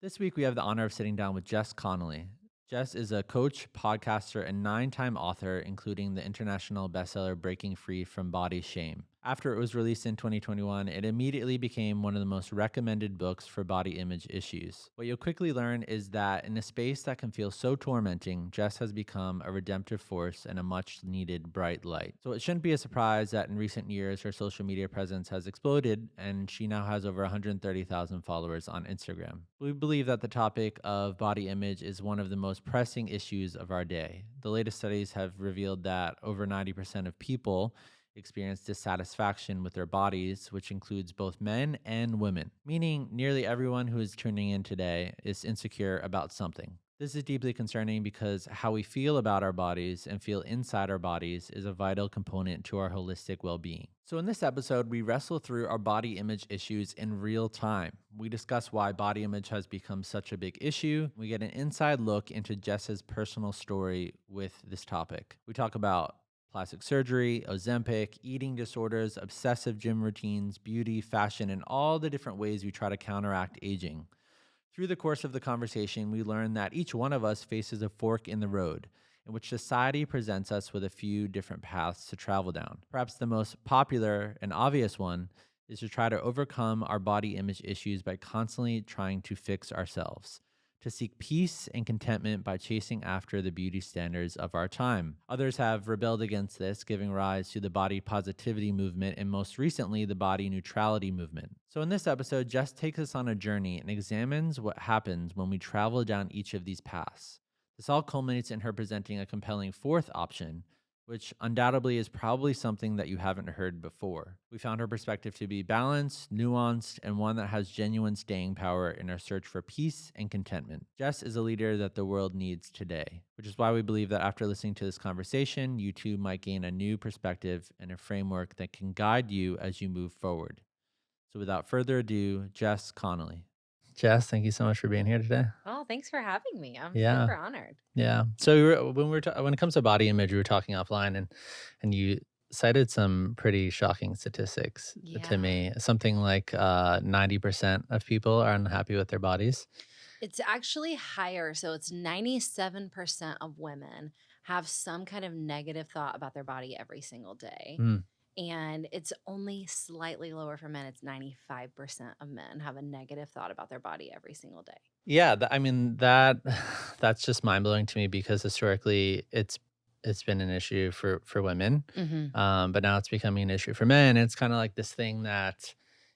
This week, we have the honor of sitting down with Jess Connolly. Jess is a coach, podcaster, and 9-time author, including the international bestseller Breaking Free from Body Shame. After it was released in 2021, it immediately became one of the most recommended books for body image issues. What you'll quickly learn is that in a space that can feel so tormenting, Jess has become a redemptive force and a much needed bright light. So it shouldn't be a surprise that in recent years, her social media presence has exploded and she now has over 130,000 followers on Instagram. We believe that the topic of body image is one of the most pressing issues of our day. The latest studies have revealed that over 90% of people experience dissatisfaction with their bodies, which includes both men and women, meaning nearly everyone who is tuning in today is insecure about something. This is deeply concerning because how we feel about our bodies and feel inside our bodies is a vital component to our holistic well being. So, in this episode, we wrestle through our body image issues in real time. We discuss why body image has become such a big issue. We get an inside look into Jess's personal story with this topic. We talk about plastic surgery, Ozempic, eating disorders, obsessive gym routines, beauty, fashion, and all the different ways we try to counteract aging. Through the course of the conversation, we learn that each one of us faces a fork in the road in which society presents us with a few different paths to travel down. Perhaps the most popular and obvious one is to try to overcome our body image issues by constantly trying to fix ourselves, to seek peace and contentment by chasing after the beauty standards of our time. Others have rebelled against this, giving rise to the body positivity movement and most recently the body neutrality movement. So in this episode, Jess takes us on a journey and examines what happens when we travel down each of these paths. This all culminates in her presenting a compelling fourth option, which undoubtedly is probably something that you haven't heard before. We found her perspective to be balanced, nuanced, and one that has genuine staying power in our search for peace and contentment. Jess is a leader that the world needs today, which is why we believe that after listening to this conversation, you too might gain a new perspective and a framework that can guide you as you move forward. So without further ado, Jess Connolly. Jess, thank you so much for being here today. Oh, thanks for having me. I'm Yeah. super honored. Yeah. So when it comes to body image, we were talking offline, and you cited some pretty shocking statistics to Yeah. me. Something like 90% of people are unhappy with their bodies. It's actually higher. So it's 97% of women have some kind of negative thought about their body every single day. Mm. And it's only slightly lower for men. It's 95% of men have a negative thought about their body every single day. Yeah, I mean that that's just mind blowing to me because historically it's been an issue for women, Hmm. but now it's becoming an issue for men. It's kind of like this thing that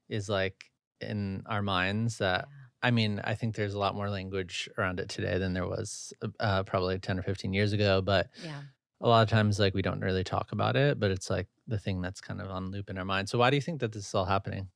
is like in our minds that Yeah. I mean I think there's a lot more language around it today than there was probably 10 or 15 years ago. But Yeah. a lot of times like we don't really talk about it, but it's like the thing that's kind of on loop in our mind. So why do you think that this is all happening?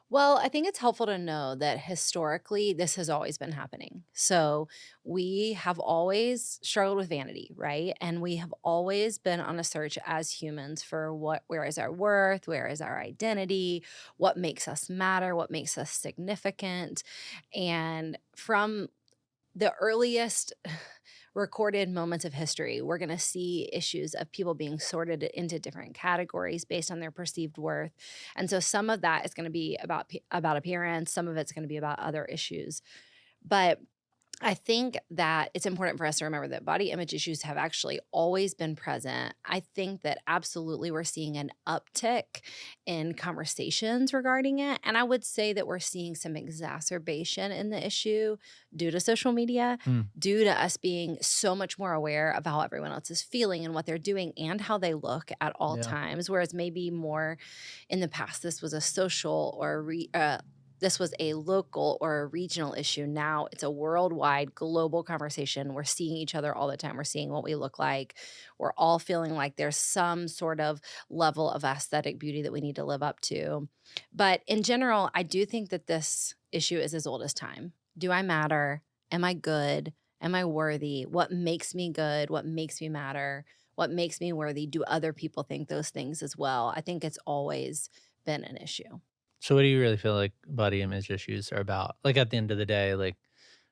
Well, I think it's helpful to know that historically this has always been happening. So we have always struggled with vanity, right? And we have always been on a search as humans for where is our worth, where is our identity, what makes us matter, what makes us significant. And from the earliest recorded moments of history, we're going to see issues of people being sorted into different categories based on their perceived worth. And so some of that is going to be about appearance, some of it's going to be about other issues. But I think that it's important for us to remember that body image issues have actually always been present. I think that absolutely we're seeing an uptick in conversations regarding it. And I would say that we're seeing some exacerbation in the issue due to social media, Mm, due to us being so much more aware of how everyone else is feeling and what they're doing and how they look at all yeah. times. Whereas maybe more in the past, this was a social or this was a local or a regional issue. Now it's a worldwide, global conversation. We're seeing each other all the time. We're seeing what we look like. We're all feeling like there's some sort of level of aesthetic beauty that we need to live up to. But in general, I do think that this issue is as old as time. Do I matter? Am I good? Am I worthy? What makes me good? What makes me matter? What makes me worthy? Do other people think those things as well? I think it's always been an issue. So what do you really feel like body image issues are about? Like at the end of the day, like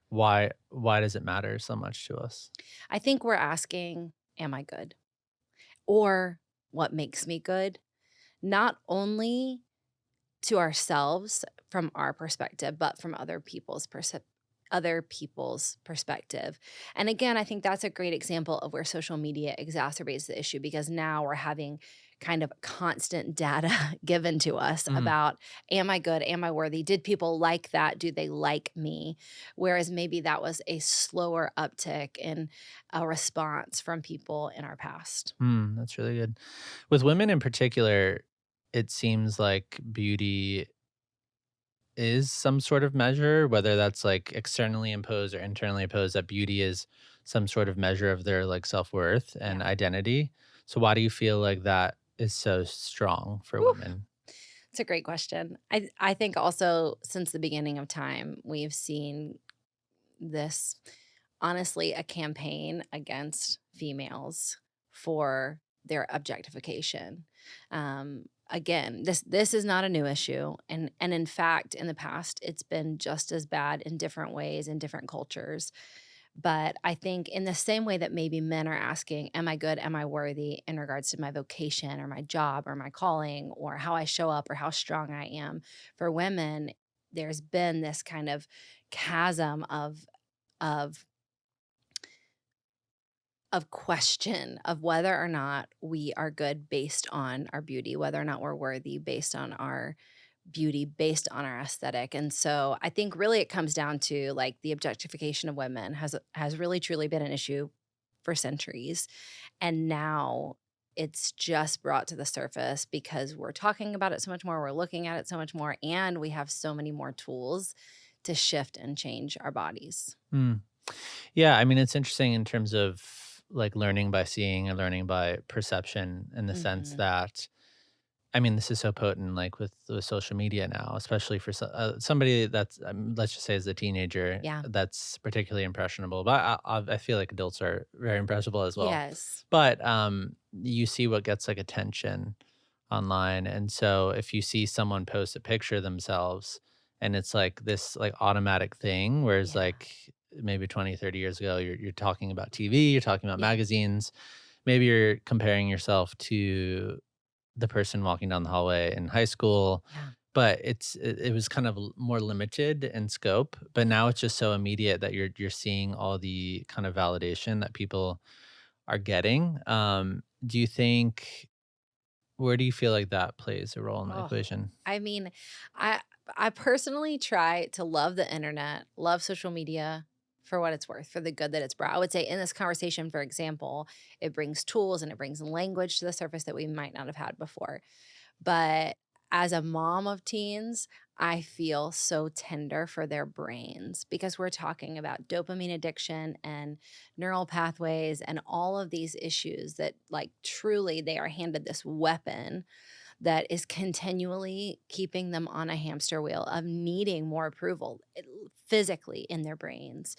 why does it matter so much to us? I think we're asking, am I good? Or what makes me good? Not only to ourselves from our perspective, but from other people's other people's perspective. And again, I think that's a great example of where social media exacerbates the issue because now we're having kind of constant data given to us Mhm. about, am I good? Am I worthy? Did people like that? Do they like me? Whereas maybe that was a slower uptick in a response from people in our past. That's really good. With women in particular, it seems like beauty is some sort of measure, whether that's like externally imposed or internally imposed, that beauty is some sort of measure of their like self-worth and Yeah. identity. So why do you feel like that is so strong for Whew. women? It's a great question. I think also since the beginning of time, we've seen this honestly a campaign against females for their objectification. Again, this is not a new issue, and in fact, in the past, it's been just as bad in different ways in different cultures. But I think in the same way that maybe men are asking, "Am I good? Am I worthy?" in regards to my vocation or my job or my calling or how I show up or how strong I am. For women, there's been this kind of chasm of question of whether or not we are good based on our beauty, whether or not we're worthy based on our beauty, based on our aesthetic. And so I think really it comes down to like the objectification of women has really truly been an issue for centuries. And now it's just brought to the surface because we're talking about it so much more, we're looking at it so much more, and we have so many more tools to shift and change our bodies. Mm. Yeah, I mean, it's interesting in terms of like learning by seeing and learning by perception in the sense Mhm. that I mean, this is so potent, like with social media now, especially for somebody that's, let's just say, as a teenager, Yeah. that's particularly impressionable. But I feel like adults are very impressionable as well. Yes. But you see what gets like attention online, and so if you see someone post a picture of themselves, and it's like this like automatic thing, whereas Yeah. like maybe 20, 30 years ago, you're talking about TV, you're talking about Yeah. magazines, maybe you're comparing yourself to the person walking down the hallway in high school, Yeah. but it was kind of more limited in scope, but now it's just so immediate that you're seeing all the kind of validation that people are getting. Do you think where do you feel like that plays a role in the Oh, equation? I mean, I I personally try to love the internet, love social media for what it's worth, for the good that it's brought. I would say in this conversation, for example, it brings tools and it brings language to the surface that we might not have had before. But as a mom of teens, I feel so tender for their brains because we're talking about dopamine addiction and neural pathways and all of these issues that, like, truly they are handed this weapon that is continually keeping them on a hamster wheel of needing more approval physically in their brains.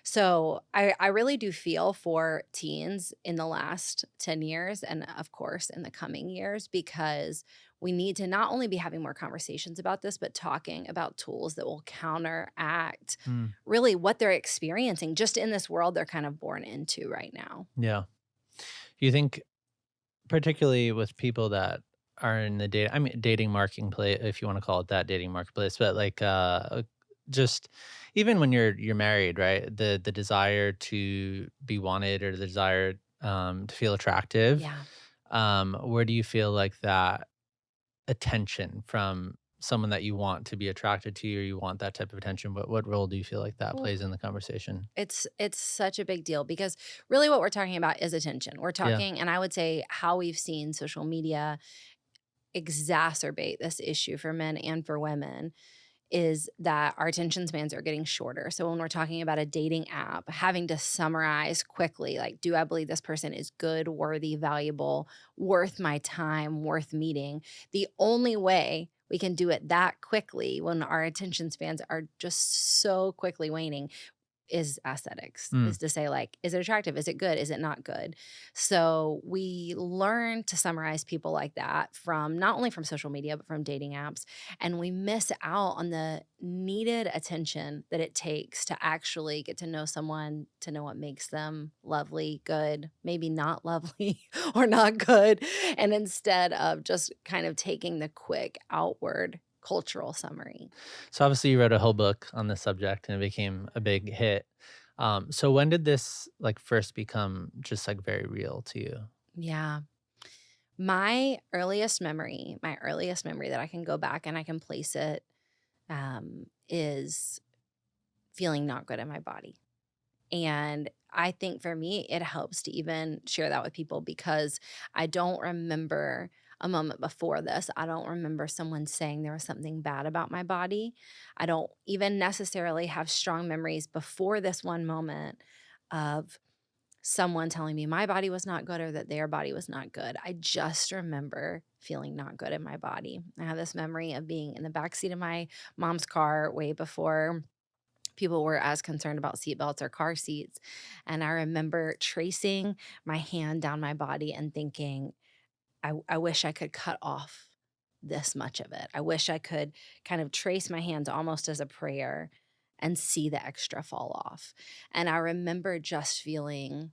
So I really do feel for teens in the last 10 years and of course in the coming years because we need to not only be having more conversations about this, but talking about tools that will counteract Mm, really what they're experiencing just in this world they're kind of born into right now. yeah. Do you think particularly with people that are in the date I mean, dating marketplace, if you wanna call it that, dating marketplace, but, like, just even when you're married, right? The desire to be wanted or the desire, to feel attractive, Yeah. where do you feel like that attention from someone that you want to be attracted to or you want that type of attention, what role do you feel like that plays in the conversation? It's such a big deal because really what we're talking about is attention. We're Yeah. talking and I would say how we've seen social media exacerbate this issue for men and for women is that our attention spans are getting shorter. So when we're talking about a dating app, having to summarize quickly, like, do I believe this person is good, worthy, valuable, worth my time, worth meeting? The only way we can do it that quickly when our attention spans are just so quickly waning is aesthetics, Mm, is to say, like, is it attractive? Is it good? Is it not good? So we learn to summarize people like that from not only from social media, but from dating apps. And we miss out on the needed attention that it takes to actually get to know someone, to know what makes them lovely, good, maybe not lovely or not good. And instead of just kind of taking the quick outward cultural summary. So obviously you wrote a whole book on this subject and it became a big hit. So when did this like first become just like very real to you? Yeah. My earliest memory that I can go back and I can place it, is feeling not good in my body. And I think for me, it helps to even share that with people because I don't remember a moment before this. I don't remember someone saying there was something bad about my body. I don't even necessarily have strong memories before this one moment of someone telling me my body was not good or that their body was not good. I just remember feeling not good in my body. I have this memory of being in the backseat of my mom's car way before people were as concerned about seatbelts or car seats. And I remember tracing my hand down my body and thinking, I wish I could cut off this much of it. I wish I could kind of trace my hands almost as a prayer and see the extra fall off. And I remember just feeling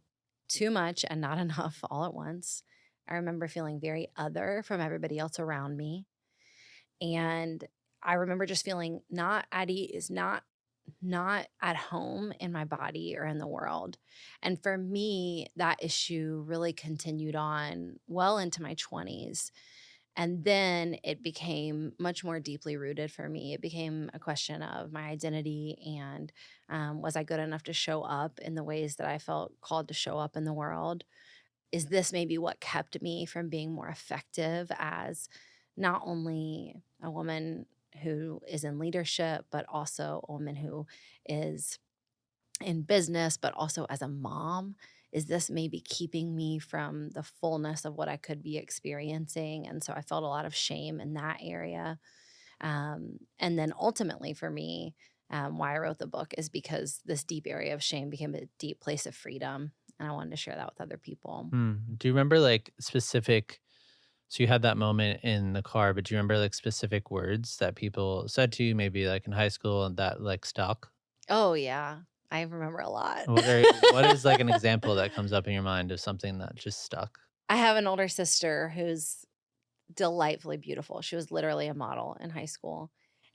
too much and not enough all at once. I remember feeling very other from everybody else around me. And I remember just feeling not at ease, not at home in my body or in the world. And for me, that issue really continued on well into my 20s. And then it became much more deeply rooted for me. It became a question of my identity and was I good enough to show up in the ways that I felt called to show up in the world? Is this maybe what kept me from being more effective as not only a woman who is in leadership, but also a woman who is in business, but also as a mom? Is this maybe keeping me from the fullness of what I could be experiencing? And so I felt a lot of shame in that area. And then ultimately for me, why I wrote the book is because this deep area of shame became a deep place of freedom. And I wanted to share that with other people. Do you remember like specific? So you had that moment in the car, but do you remember like specific words that people said to you, maybe like in high school, and that like stuck? Oh, yeah. I remember a lot. What is like an example that comes up in your mind of something that just stuck? I have an older sister who's delightfully beautiful. She was literally a model in high school,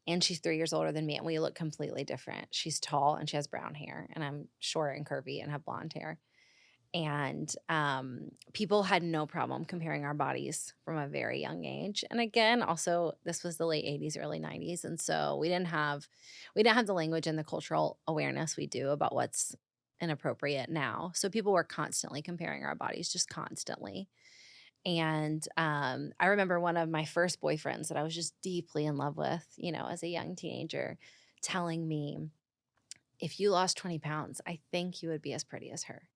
and she's 3 years older than me, and we look completely different. She's tall, and she has brown hair, and I'm short and curvy and have blonde hair. And, people had no problem comparing our bodies from a very young age. And again, also, this was the late '80s, early '90s, and so we didn't have the language and the cultural awareness we do about what's inappropriate now. So people were constantly comparing our bodies, just constantly. And, I remember one of my first boyfriends that I was just deeply in love with, as a young teenager, telling me, "If you lost 20 pounds, I think you would be as pretty as her."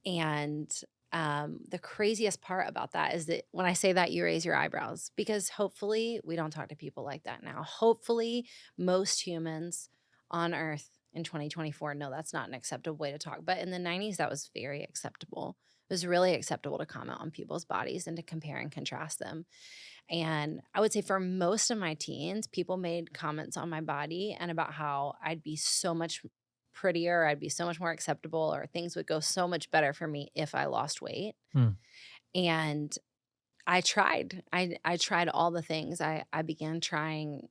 And, the craziest part about that is that when I say that, you raise your eyebrows because hopefully we don't talk to people like that now. Hopefully, most humans on Earth in 2024 know that's not an acceptable way to talk. But in the 90s, that was very acceptable. It was really acceptable to comment on people's bodies and to compare and contrast them. And I would say for most of my teens, people made comments on my body and about how I'd be so much prettier, I'd be so much more acceptable, or things would go so much better for me if I lost weight. Hmm. And I tried. I tried all the things. I began trying,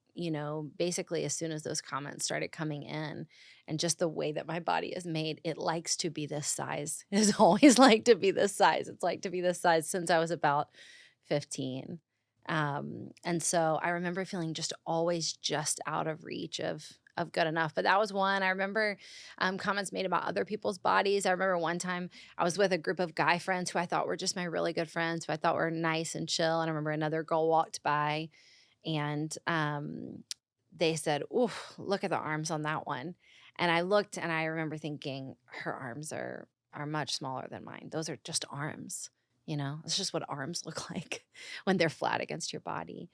basically as soon as those comments started coming in. And just the way that my body is made, it likes to be this size. It has always liked to be this size. It's like to be this size since I was about 15. And so I remember feeling just always just out of reach of good enough. But that was one. I remember comments made about other people's bodies. I remember one time I was with a group of guy friends who I thought were just my really good friends, who I thought were nice and chill. And I remember another girl walked by and they said, "Ooh, look at the arms on that one." And I looked and I remember thinking, her arms are much smaller than mine. Those are just arms. It's just what arms look like when they're flat against your body.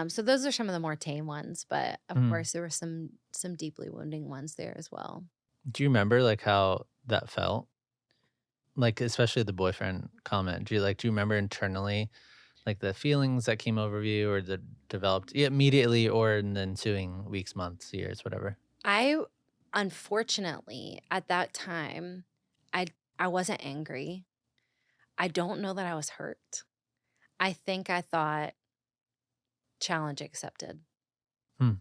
So those are some of the more tame ones, but of Mm. course there were some deeply wounding ones there as well. Do you remember like how that felt? Like especially the boyfriend comment. Do you remember internally like the feelings that came over you or that developed immediately or in the ensuing weeks, months, years, whatever? I unfortunately at that time I I wasn't angry. I don't know that I was hurt. I think I thought challenge accepted. Hmm.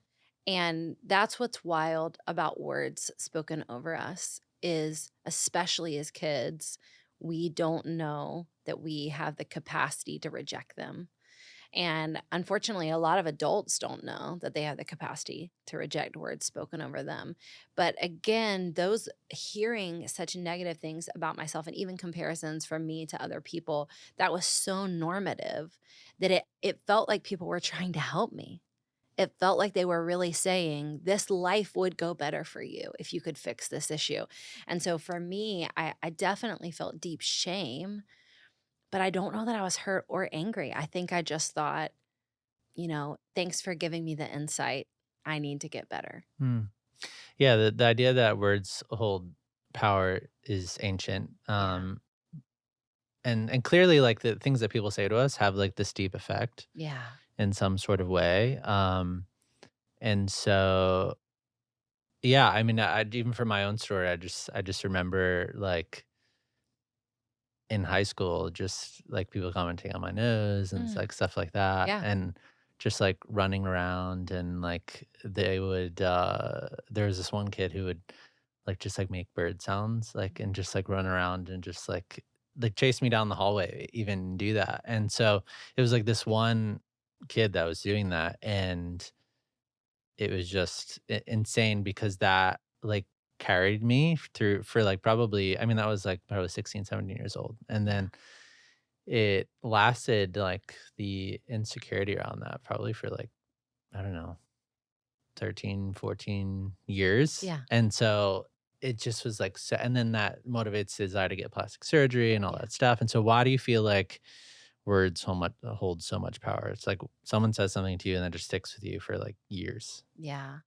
And that's what's wild about words spoken over us is, especially as kids, we don't know that we have the capacity to reject them. And unfortunately, a lot of adults don't know that they have the capacity to reject words spoken over them. But again, those hearing such negative things about myself and even comparisons from me to other people, that was so normative that it felt like people were trying to help me. It felt like they were really saying, this life would go better for you if you could fix this issue. And so for me, I definitely felt deep shame, but I don't know that I was hurt or angry. I think I just thought, thanks for giving me the insight. I need to get better. Hmm. Yeah, the idea that words hold power is ancient. Yeah. And clearly, like, the things that people say to us have, like, this deep effect Yeah. in some sort of way. And so, yeah, I mean, even for my own story, I just remember, like, in high school, just, like, people commenting on my nose and, Mm, like, stuff like that, yeah. and just, like, running around and, like, they would, there was this one kid who would, like, just, like, make bird sounds, like, and just, like, run around and just, like, chase me down the hallway, even do that, and so, it was, like, this one kid that was doing that, and it was just insane because that, like, carried me through for, like, probably, I mean, that was, like, I was 16, 17 years old, and Yeah. then it lasted, like, the insecurity around that probably for, like, I don't know, 13, 14 years, Yeah. and so it just was, like, so, and then that motivates the desire to get plastic surgery and all Yeah. that stuff, and so why do you feel like words hold so much power? It's like someone says something to you and that just sticks with you for, like, years. Yeah.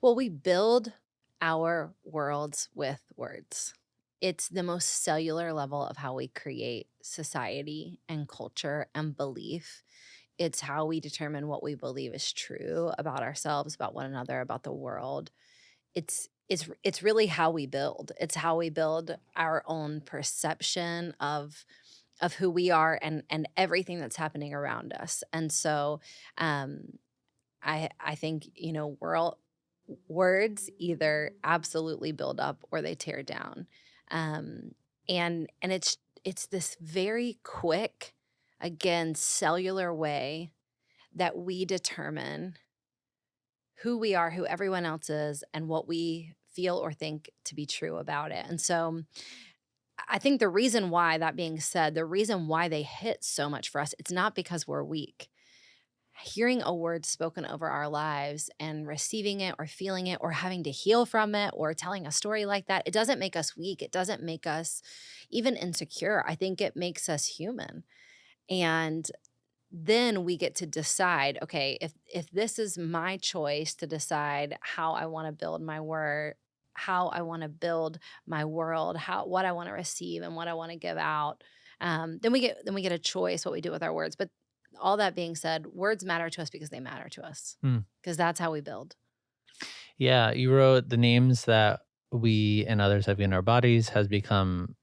Well, we build our worlds with words. It's the most cellular level of how we create society and culture and belief. It's how we determine what we believe is true about ourselves, about one another, about the world. It's really how we build. It's how we build our own perception of who we are and everything that's happening around us. And so um I think, words either absolutely build up or they tear down. Um, and it's this very quick, again, cellular way that we determine who we are, who everyone else is, and what we feel or think to be true about it. And so I think the reason why, that being said, the reason why they hit so much for us, it's not because we're weak. Hearing a word spoken over our lives and receiving it or feeling it or having to heal from it or telling a story like that, it doesn't make us weak. It doesn't make us even insecure. I think it makes us human. And then we get to decide, okay, if this is my choice to decide how I want to build my word, how I want to build my world, how what I want to receive and what I want to give out, then we get a choice what we do with our words. But all that being said, words matter to us because they matter to us, Hmm. because that's how we build. Yeah, you wrote the names that we and others have given our bodies has become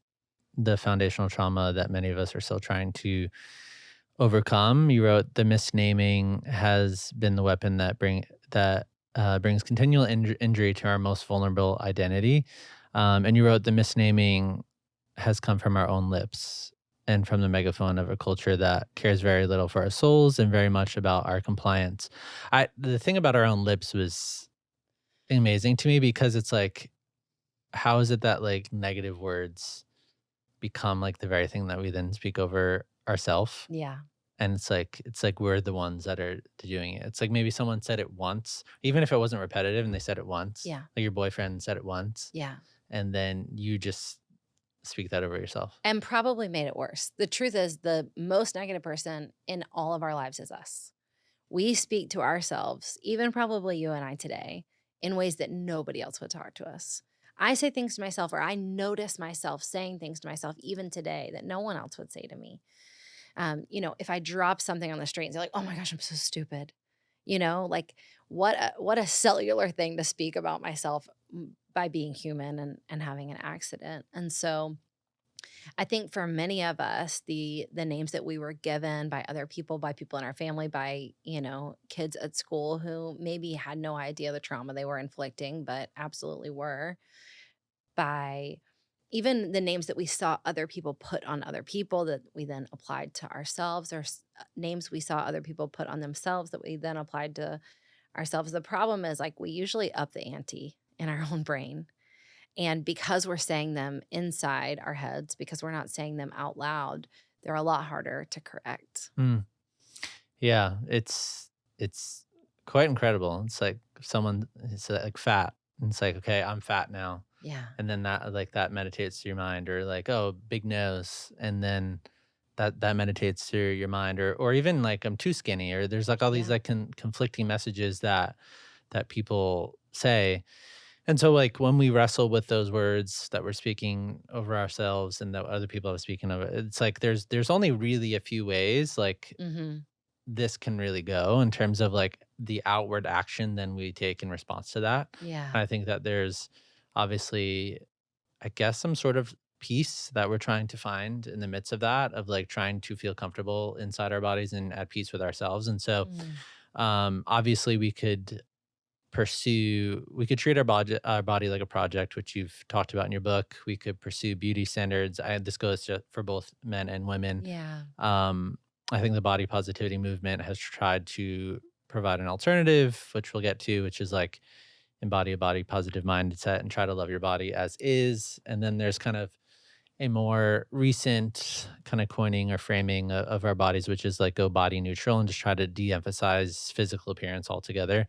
the foundational trauma that many of us are still trying to overcome. You wrote the misnaming has been the weapon that brings continual injury to our most vulnerable identity. And you wrote the misnaming has come from our own lips and from the megaphone of a culture that cares very little for our souls and very much about our compliance. The thing about our own lips was amazing to me because it's like, how is it that, like, negative words become, like, the very thing that we then speak over ourself? Yeah. And it's like we're the ones that are doing it. It's like maybe someone said it once, even if it wasn't repetitive and they said it once, Yeah. like your boyfriend said it once, Yeah. and then you just speak that over yourself. And probably made it worse. The truth is, the most negative person in all of our lives is us. We speak to ourselves, even probably you and I today, in ways that nobody else would talk to us. I say things to myself, or I notice myself saying things to myself, even today, that no one else would say to me. If I drop something on the street and say, like, "Oh my gosh, I'm so stupid," like what a cellular thing to speak about myself by being human and having an accident. And so I think for many of us, the names that we were given by people in our family, by, kids at school who maybe had no idea the trauma they were inflicting, but absolutely were, by even the names that we saw other people put on other people that we then applied to ourselves, or names we saw other people put on themselves that we then applied to ourselves. The problem is, like, we usually up the ante in our own brain. And because we're saying them inside our heads, because we're not saying them out loud, they're a lot harder to correct. Mm. Yeah, it's quite incredible. It's like if someone is like fat, and it's like, okay, I'm fat now, Yeah. and then that meditates through your mind, or like, oh, big nose, and then that meditates through your mind, or even like I'm too skinny, or there's like all these Yeah. like conflicting messages that people say. And so, like, when we wrestle with those words that we're speaking over ourselves and that other people are speaking of, it's like there's only really a few ways like Mhm. this can really go in terms of like the outward action then we take in response to that. Yeah. I think that there's obviously, I guess, some sort of peace that we're trying to find in the midst of that, of like trying to feel comfortable inside our bodies and at peace with ourselves. And so, Mm. obviously, we could treat our body like a project, which you've talked about in your book. We could pursue beauty standards. This goes for both men and women. Yeah. um, I think the body positivity movement has tried to provide an alternative, which we'll get to, which is like embody a body positive mindset and try to love your body as is. And then there's kind of a more recent kind of coining or framing of our bodies, which is like go body neutral and just try to de-emphasize physical appearance altogether.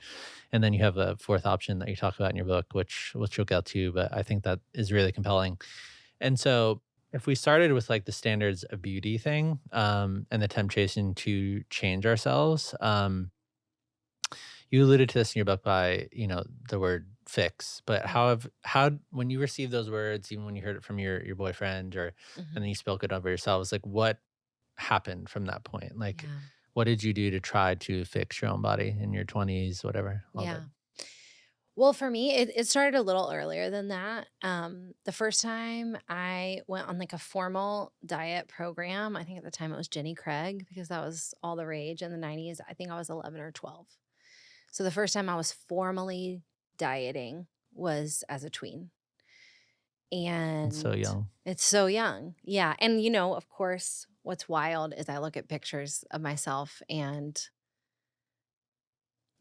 And then you have a fourth option that you talk about in your book, which you'll get to, but I think that is really compelling. And so if we started with like the standards of beauty thing, and the temptation to change ourselves, you alluded to this in your book by, the word fix, but Yeah. how when you received those words, even when you heard it from your boyfriend, or and Mhm. then you spoke it over yourselves, like what happened from that point? Like Yeah. what did you do to try to fix your own body in your 20s, whatever, all of it? Yeah. Well, for me, it started a little earlier than that. The first time I went on like a formal diet program, I think at the time it was Jenny Craig, because that was all the rage in the 90s. I think I was 11 or 12. So the first time I was formally dieting was as a tween. It's so And young. it's so young. Yeah. And, of course, what's wild is I look at pictures of myself and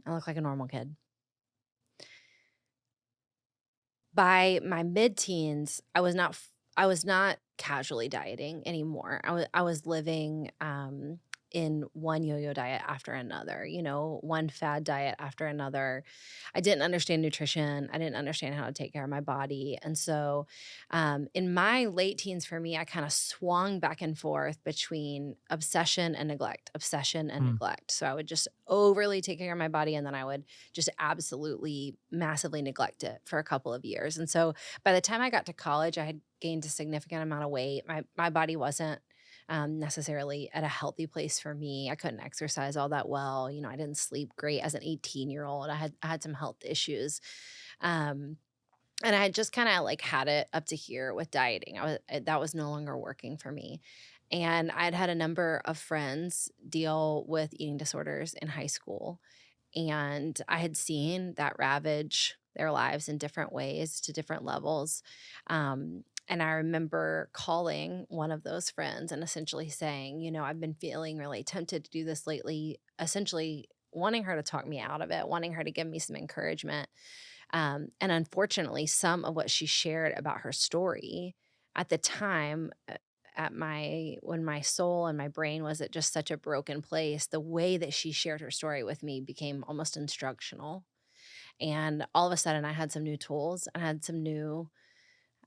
I look like a normal kid. By my mid-teens, I was not casually dieting anymore. I was living, in one yo-yo diet after another, one fad diet after another. I didn't understand nutrition. I didn't understand how to take care of my body. And so, in my late teens, for me, I kind of swung back and forth between obsession and neglect, obsession and Mm. neglect. So I would just overly take care of my body, and then I would just absolutely massively neglect it for a couple of years. And so by the time I got to college, I had gained a significant amount of weight. My body wasn't necessarily at a healthy place for me. I couldn't exercise all that well. I didn't sleep great as an 18-year-old. I had some health issues. Um, and I had just kind of like had it up to here with dieting. That was no longer working for me. And I'd had a number of friends deal with eating disorders in high school, and I had seen that ravage their lives in different ways to different levels. And I remember calling one of those friends and essentially saying, I've been feeling really tempted to do this lately, essentially wanting her to talk me out of it, wanting her to give me some encouragement. And unfortunately, some of what she shared about her story at the time, at my when my soul and my brain was at just such a broken place, the way that she shared her story with me became almost instructional. And all of a sudden, I had some new tools. I had some new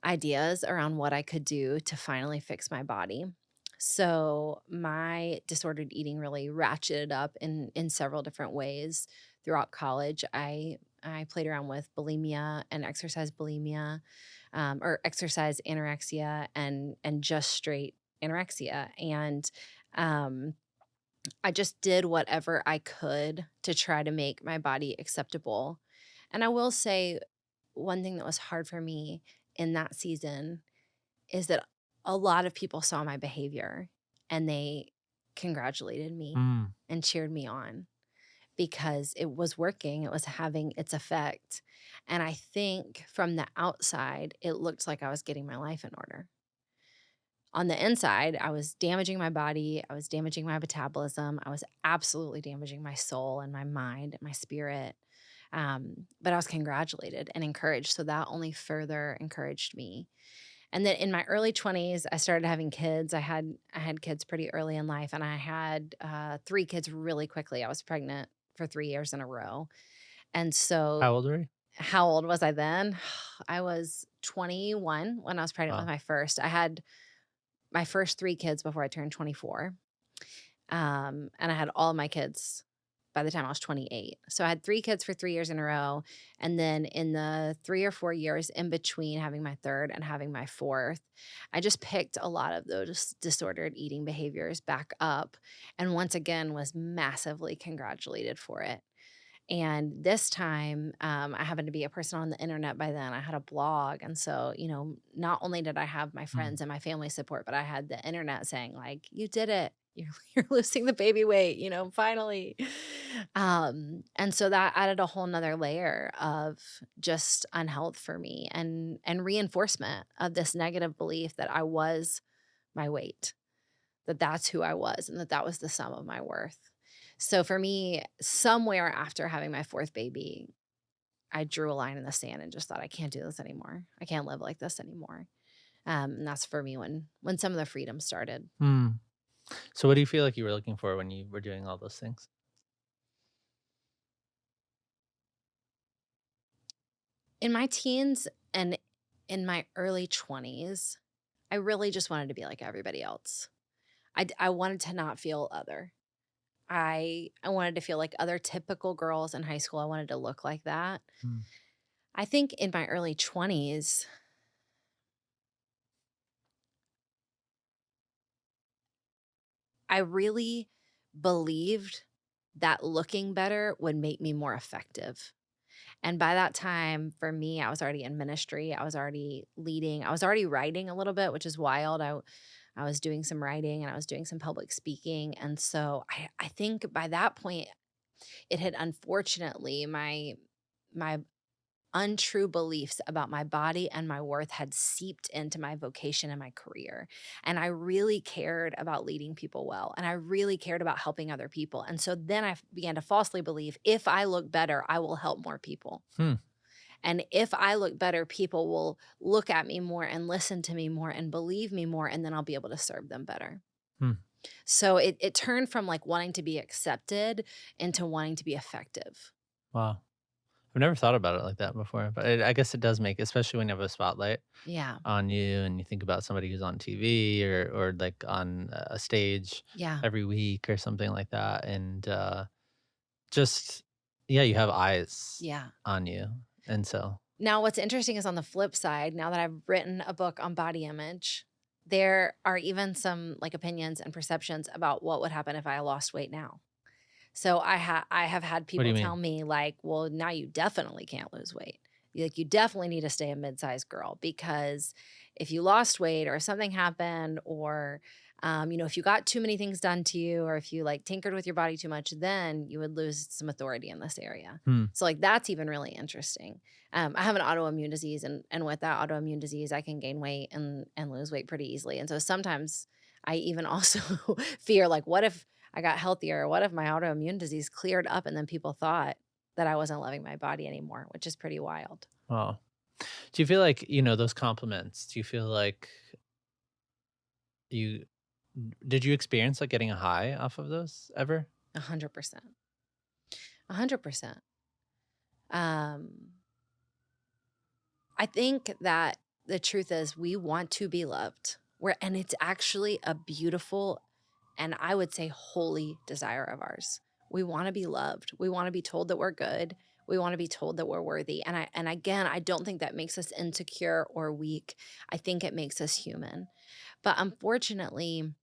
ideas around what I could do to finally fix my body. So my disordered eating really ratcheted up in several different ways throughout college. I played around with bulimia and exercise bulimia, or exercise anorexia, and just straight anorexia. And um, I just did whatever I could to try to make my body acceptable. And I will say one thing that was hard for me in that season is that a lot of people saw my behavior and they congratulated me Mm. and cheered me on because it was working, it was having its effect. And I think from the outside, it looked like I was getting my life in order. On the inside, I was damaging my body, I was damaging my metabolism, I was absolutely damaging my soul and my mind and my spirit. But I was congratulated and encouraged, so that only further encouraged me. And then in my early 20s, I started having kids. I had kids pretty early in life, and I had 3 kids really quickly. I was pregnant for 3 years in a row. And so How old were you? how old was I then? I was 21 when I was pregnant with Wow. my first. I had my first 3 kids before I turned 24. And I had all of my kids by the time I was 28. So I had 3 kids for 3 years in a row, and then in the 3 or 4 years in between having my 3rd and having my 4th, I just picked a lot of those disordered eating behaviors back up, and once again was massively congratulated for it. And this time, I happened to be a person on the internet by then. I had a blog, and so, not only did I have my Mm. friends and my family support, but I had the internet saying like, "You did it. You're you're losing the baby weight, finally." And so that added a whole 'nother layer of just unhealth for me and reinforcement of this negative belief that I was my weight, that that's who I was, and that that was the sum of my worth. So for me, somewhere after having my 4th baby, I drew a line in the sand and just thought, "I can't do this anymore. I can't live like this anymore." And that's for me when some of the freedom started. Mm. So what do you feel like you were looking for when you were doing all those things? In my teens and in my early 20s, I really just wanted to be like everybody else. I wanted to not feel other. I wanted to feel like other typical girls in high school. I wanted to look like that. Mm. I think in my early 20s, I really believed that looking better would make me more effective. And by that time, for me, I was already in ministry. I was already leading. I was already writing a little bit, which is wild. I was doing some writing and I was doing some public speaking. And so I think by that point, it had unfortunately my untrue beliefs about my body and my worth had seeped into my vocation and my career. And I really cared about leading people well. And I really cared about helping other people. And so then I began to falsely believe if I look better, I will help more people. Hmm. And if I look better, people will look at me more and listen to me more and believe me more. And then I'll be able to serve them better. Hmm. So it turned from like wanting to be accepted into wanting to be effective. Wow. I've never thought about it like that before, but I guess it does make, especially when you have a spotlight Yeah. on you and you think about somebody who's on TV or like on a stage Yeah. every week or something like that, and just yeah, you have eyes Yeah. on you, and so Now, what's interesting is on the flip side, now that I've written a book on body image, there are even some like opinions and perceptions about what would happen if I lost weight now. So I have had what do people you tell mean? me like, "Well, now you definitely can't lose weight. Like you definitely need to stay a mid-sized girl because if you lost weight or something happened or if you got too many things done to you or if you like tinkered with your body too much, then you would lose some authority in this area." Hmm. So like that's even really interesting. I have an autoimmune disease and with that autoimmune disease, I can gain weight and lose weight pretty easily. And so sometimes I even also fear like what if I got healthier? What if my autoimmune disease cleared up and then people thought that I wasn't loving my body anymore, which is pretty wild. Wow. Do you feel like those compliments? Do you feel like you did you experience like getting a high off of those ever? 100%. 100%. Um, I think that the truth is we want to be loved. And it's actually a beautiful and I would say holy desire of ours. We want to be loved. We want to be told that we're good. We want to be told that we're worthy. And again, I don't think that makes us insecure or weak. I think it makes us human. But unfortunately,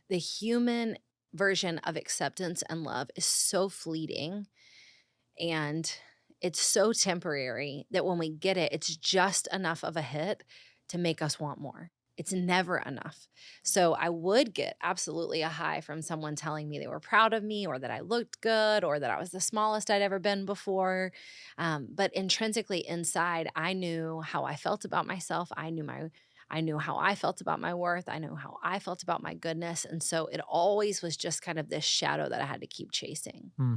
the human version of acceptance and love is so fleeting and it's so temporary that when we get it, it's just enough of a hit to make us want more. It's never enough. So I would get absolutely a high from someone telling me they were proud of me or that I looked good or that I was the smallest I'd ever been before. But intrinsically inside, I knew how I felt about myself. I knew how I felt about my worth. I knew how I felt about my goodness. And so it always was just kind of this shadow that I had to keep chasing. Hmm.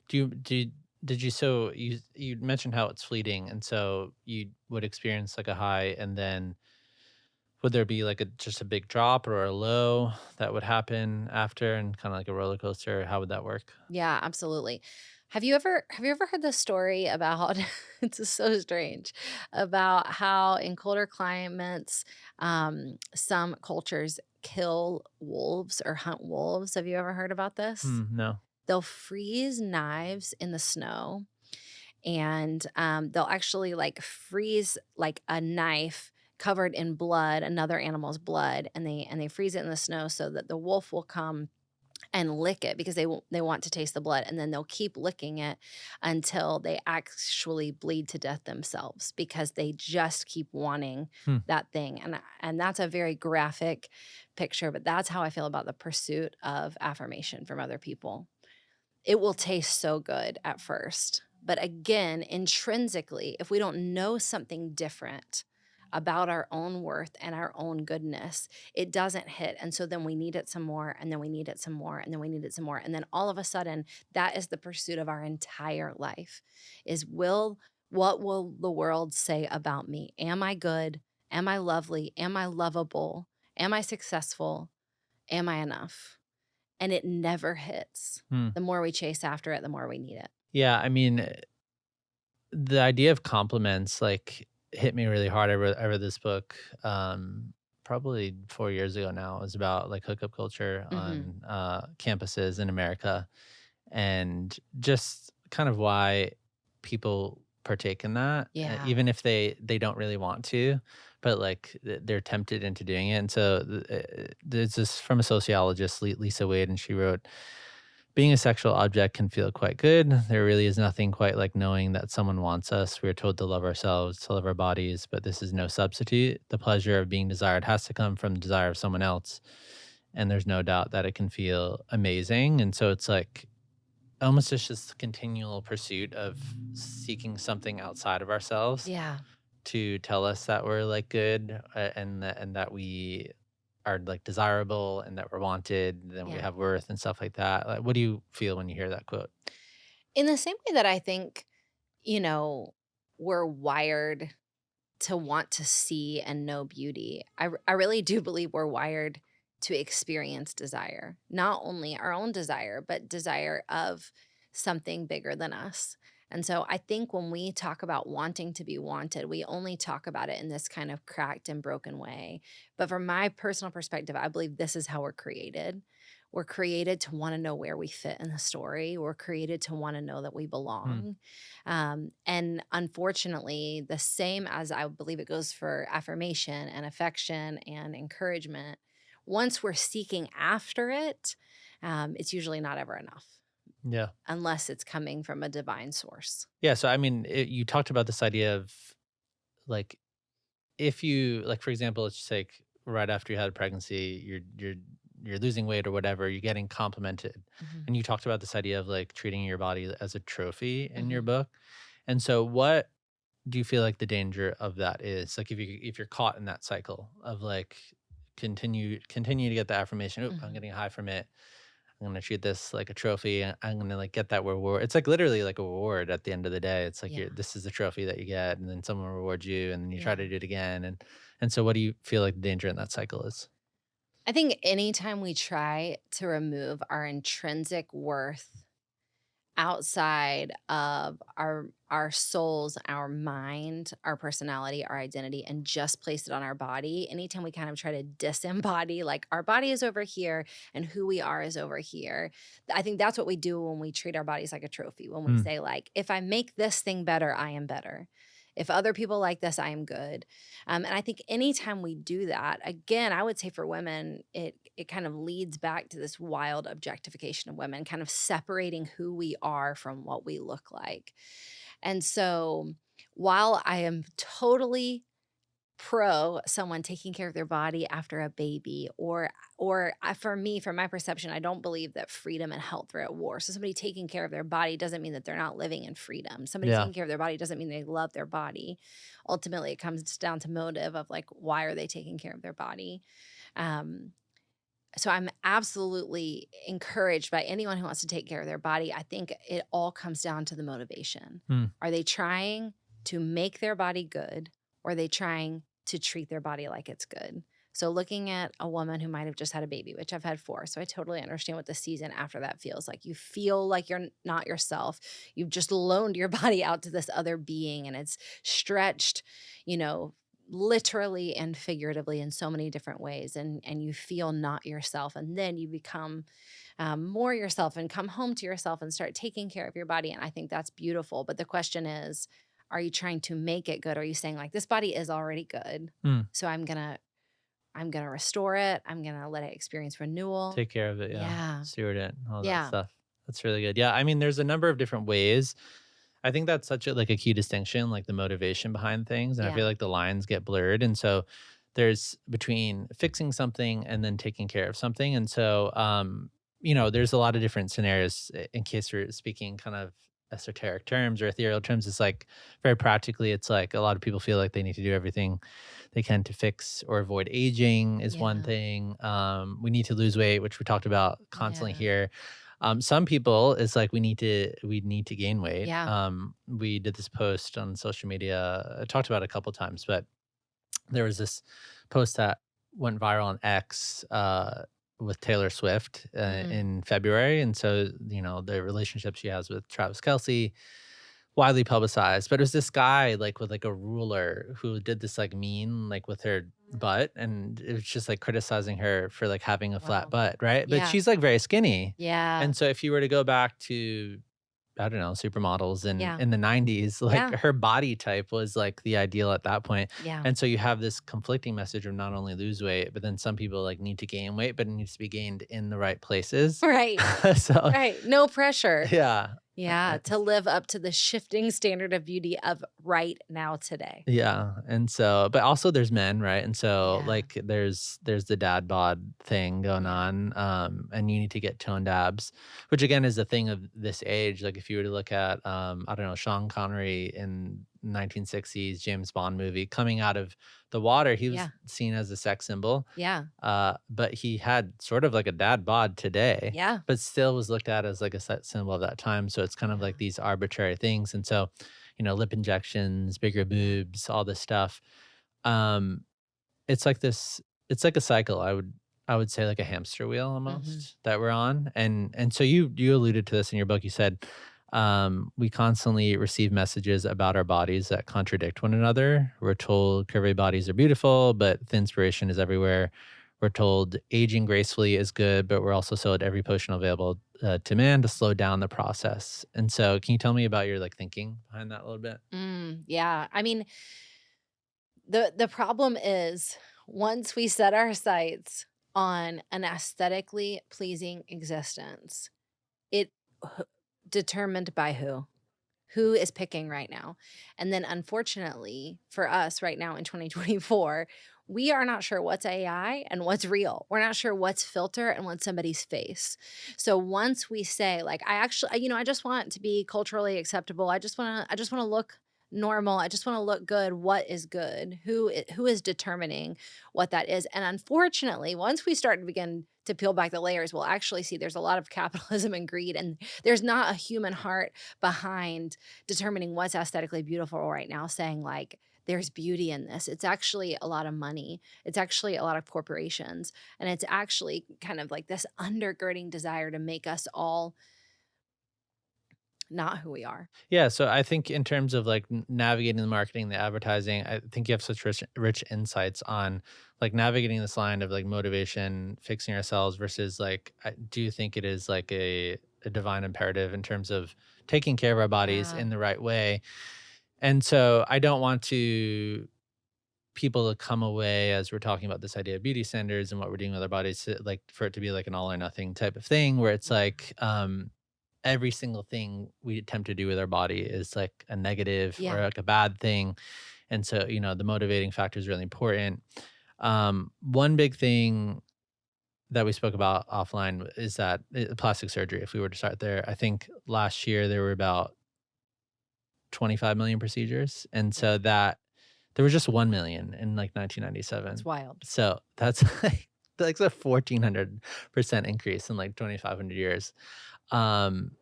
Do you did you so you mentioned how it's fleeting, and so you would experience like a high, and then would there be like a just a big drop or a low that would happen after, and kind of like a roller coaster? How would that work? Yeah, absolutely. Have you ever heard the story about it's just so strange about how in colder climates, some cultures kill wolves or hunt wolves? Have you ever heard about this? No. They'll freeze knives in the snow and they'll actually like freeze like a knife covered in blood, another animal's blood, and they freeze it in the snow so that the wolf will come and lick it because they want to taste the blood, and then they'll keep licking it until they actually bleed to death themselves because they just keep wanting Hmm. that thing, and that's a very graphic picture, but that's how I feel about the pursuit of affirmation from other people. It will taste so good at first, but again, intrinsically, if we don't know something different about our own worth and our own goodness, it doesn't hit, and so then we need it some more, and then we need it some more, and then we need it some more, and then all of a sudden, that is the pursuit of our entire life, is what will the world say about me? Am I good? Am I lovely? Am I lovable? Am I successful? Am I enough? And it never hits. Hmm. The more we chase after it, the more we need it. Yeah, I mean, the idea of compliments like hit me really hard. I read this book probably 4 years ago now. It was about like hookup culture Mhm. on campuses in America, and just kind of why people partake in that, Yeah. even if they don't really want to, but like they're tempted into doing it. And so there's this from a sociologist, Lisa Wade, and she wrote, being a sexual object can feel quite good. There really is nothing quite like knowing that someone wants us. We are told to love ourselves, to love our bodies, but this is no substitute. The pleasure of being desired has to come from the desire of someone else. And there's no doubt that it can feel amazing. And so it's like almost just this continual pursuit of seeking something outside of ourselves Yeah. to tell us that we're like good, and that we are like desirable, and that we're wanted, then we Yeah. have worth and stuff like that. Like, what do you feel when you hear that quote? In the same way that I think, you know, we're wired to want to see and know beauty, I really do believe we're wired to experience desire. Not only our own desire, but desire of something bigger than us. And so I think when we talk about wanting to be wanted, we only talk about it in this kind of cracked and broken way. But from my personal perspective, I believe this is how we're created. We're created to want to know where we fit in the story. We're created to want to know that we Hmm. belong. And unfortunately, the same as I believe it goes for affirmation and affection and encouragement, once we're seeking after it, it's usually not ever enough Yeah. unless it's coming from a divine source. Yeah. So, I mean, you talked about this idea of like, if you, like, for example, let's just like right after you had a pregnancy, you're losing weight or whatever, you're getting complimented. Mhm, And you talked about this idea of like treating your body as a trophy in your mhm. book. And so what do you feel like the danger of that is? Like if you're caught in that cycle of like continue to get the affirmation, "Oop, I'm Mhm. getting a high from it. I'm gonna treat this like a trophy. I'm gonna like get that reward." It's like literally like a reward at the end of the day. It's like Yeah, this is the trophy that you get, and then someone rewards you, and then you try yeah. to do it again, and so what do you feel like the danger in that cycle is? I think anytime we try to remove our intrinsic worth outside of our souls, our mind, our personality, our identity, and just place it on our body. Anytime we kind of try to disembody, like our body is over here and who we are is over here. I think that's what we do when we treat our bodies like a trophy. When we Hmm. say, like, if I make this thing better, I am better. If other people like this, I am good. And I think anytime we do that, again, I would say for women, it kind of leads back to this wild objectification of women, kind of separating who we are from what we look like. And so while I am totally pro someone taking care of their body after a baby, or for me, from my perception, I don't believe that freedom and health are at war. So somebody taking care of their body doesn't mean that they're not living in freedom. Somebody Yeah. taking care of their body doesn't mean they love their body. Ultimately, it comes down to motive of like, why are they taking care of their body? Um, so I'm absolutely encouraged by anyone who wants to take care of their body. I think it all comes down to the motivation. Hmm. Are they trying to make their body good, or are they trying to treat their body like it's good? So looking at a woman who might have just had a baby, which I've had 4, so I totally understand what the season after that feels like. You feel like you're not yourself. You've just loaned your body out to this other being, and it's stretched, you know, literally and figuratively in so many different ways, and you feel not yourself, and then you become more yourself and come home to yourself and start taking care of your body, and I think that's beautiful. But the question is, are you trying to make it good? Are you saying like, this body is already good, Hmm. so I'm gonna restore it, I'm gonna let it experience renewal? Take care of it. Yeah. Yeah. Steward it, all that Yeah. stuff. That's really good. Yeah. I mean, there's a number of different ways. I think that's such a like a key distinction, like the motivation behind things. And I Yeah. feel like the lines get blurred. And so there's between fixing something and then taking care of something. And so there's a lot of different scenarios in case we're speaking kind of esoteric terms or ethereal terms. It's like very practically, it's like a lot of people feel like they need to do everything they can to fix or avoid aging is one Yeah. thing. We need to lose weight, which we talked about constantly Yeah. here. Some people, it's like we need to gain weight. Yeah. We did this post on social media. I talked about it a couple times, but there was this post that went viral on X with Taylor Swift Mm. in February, and so the relationship she has with Travis Kelsey widely publicized. But it was this guy like with like a ruler who did this like mean like with her butt, and it was just like criticizing her for like having a flat Wow. butt, right? But Yeah. she's like very skinny, Yeah. and so if you were to go back to, I don't know, supermodels in Yeah. in the 90s, like Yeah. her body type was like the ideal at that point. Yeah. And so you have this conflicting message of not only lose weight, but then some people like need to gain weight, but it needs to be gained in the right places. Right. So Right. No pressure. yeah. Yeah, to live up to the shifting standard of beauty of right now today. Yeah, and so but also there's men, right? And so, Yeah, like, there's the dad bod thing going yeah, on, and you need to get toned abs, which again is a thing of this age. Like, if you were to look at, I don't know, Sean Connery in 1960s James Bond movie, coming out of the water, he was yeah, seen as a sex symbol, yeah, but he had sort of like a dad bod today, yeah, but still was looked at as like a sex symbol of that time. So it's kind of yeah, like these arbitrary things, and so lip injections, bigger yeah. boobs, all this stuff. Um, it's like this, it's like a cycle. I would say like a hamster wheel Mhm. almost that we're on. And so you alluded to this in your book. You said we constantly receive messages about our bodies that contradict one another. We're told curvy bodies are beautiful, but the inspiration is everywhere. We're told aging gracefully is good, but we're also sold every potion available to man to slow down the process. And so, can you tell me about your like thinking behind that a little bit? Yeah, I mean, the problem is once we set our sights on an aesthetically pleasing existence, it h determined by who? Who is picking right now? And then unfortunately for us right now in 2024, we are not sure what's AI and what's real. We're not sure what's filter and what's somebody's face. So once we say like I just want to be culturally acceptable. I just want to look normal. I just want to look good. What is good? Who is determining what that is? And unfortunately, once we start to begin to peel back the layers, we'll actually see there's a lot of capitalism and greed, and there's not a human heart behind determining what's aesthetically beautiful right now, saying like, there's beauty in this. It's actually a lot of money. It's actually a lot of corporations. And it's actually kind of like this undergirding desire to make us all not who we are. Yeah, so I think in terms of like navigating the marketing, the advertising, I think you have such rich insights on like navigating this line of like motivation, fixing ourselves versus like I do think it is like a divine imperative in terms of taking care of our bodies Yeah. in the right way. And so I don't want to people to come away as we're talking about this idea of beauty standards and what we're doing with our bodies like for it to be like an all or nothing type of thing where it's Yeah. like every single thing we attempt to do with our body is like a negative or Yeah. like a bad thing. And so, the motivating factor is really important. One big thing that we spoke about offline is that plastic surgery, if we were to start there, I think last year there were about 25 million procedures. And Yeah. so that there was just 1 million in like That's 1997. wild. So that's like a 1400% increase in like 2,500 years. Um,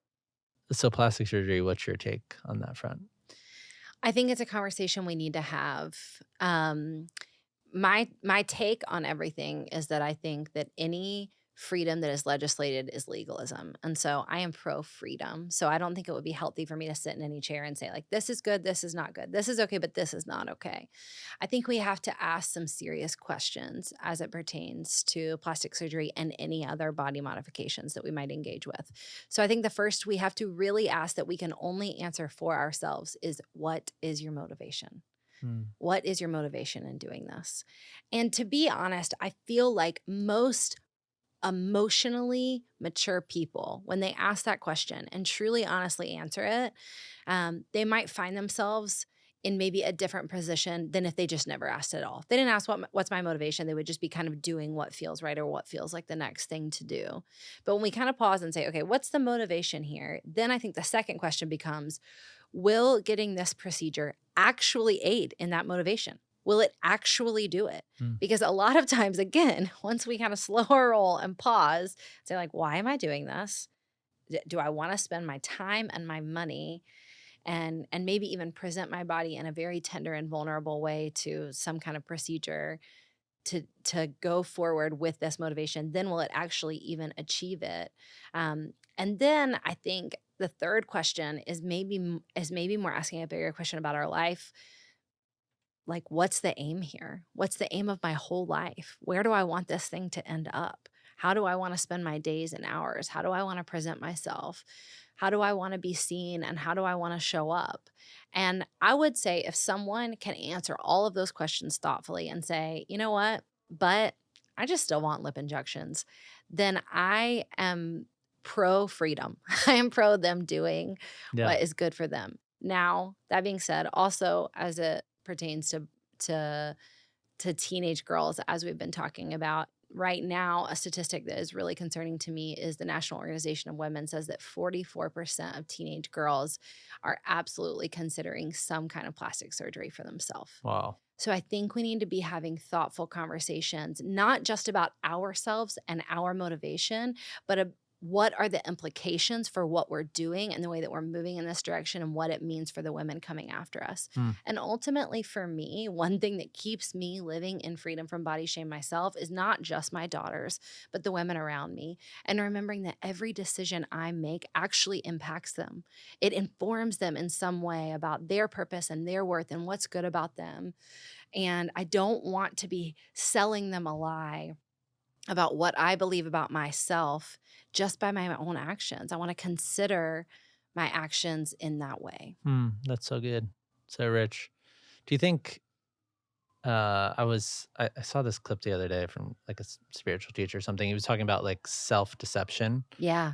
so plastic surgery, what's your take on that front? I think it's a conversation we need to have. My take on everything is that I think that any freedom that is legislated is legalism. And so I am pro freedom. So I don't think it would be healthy for me to sit in any chair and say, like, this is good, this is not good. This is okay, but this is not okay. I think we have to ask some serious questions as it pertains to plastic surgery and any other body modifications that we might engage with. So I think the first we have to really ask that we can only answer for ourselves is, what is your motivation? Mm, What is your motivation in doing this? And to be honest, I feel like most emotionally mature people, when they ask that question and truly honestly answer it, they might find themselves in maybe a different position than if they just never asked at all. If they didn't ask what's my motivation, they would just be kind of doing what feels right or what feels like the next thing to do. But when we kind of pause and say, okay, what's the motivation here? Then I think the second question becomes, will getting this procedure actually aid in that motivation? Will it actually do it? mm. Because a lot of times, again, once we kind of slow our roll and pause, say, like, why am I doing this? Do I want to spend my time and my money and maybe even present my body in a very tender and vulnerable way to some kind of procedure to go forward with this motivation? Then will it actually even achieve it? And then I think the third question is maybe more asking a bigger question about our life. Like, what's the aim here? What's the aim of my whole life? Where do I want this thing to end up? How do I want to spend my days and hours? How do I want to present myself? How do I want to be seen? And how do I want to show up? And I would say if someone can answer all of those questions thoughtfully and say, you know what, but I just still want lip injections, then I am pro freedom. I am pro them doing Yeah. what is good for them. Now, that being said, also as it pertains to to teenage girls, as we've been talking about, right now, a statistic that is really concerning to me is the National Organization of Women says that 44% of teenage girls are absolutely considering some kind of plastic surgery for themselves. Wow. So I think we need to be having thoughtful conversations, not just about ourselves and our motivation, but what are the implications for what we're doing and the way that we're moving in this direction and what it means for the women coming after us. Mm, And ultimately, for me, one thing that keeps me living in freedom from body shame myself is not just my daughters, but the women around me. And remembering that every decision I make actually impacts them. It informs them in some way about their purpose and their worth and what's good about them. And I don't want to be selling them a lie about what I believe about myself just by my own actions. I want to consider my actions in that way. that's so good. So rich. Do you think I saw this clip the other day from like a spiritual teacher or something. He was talking about like self-deception. Yeah.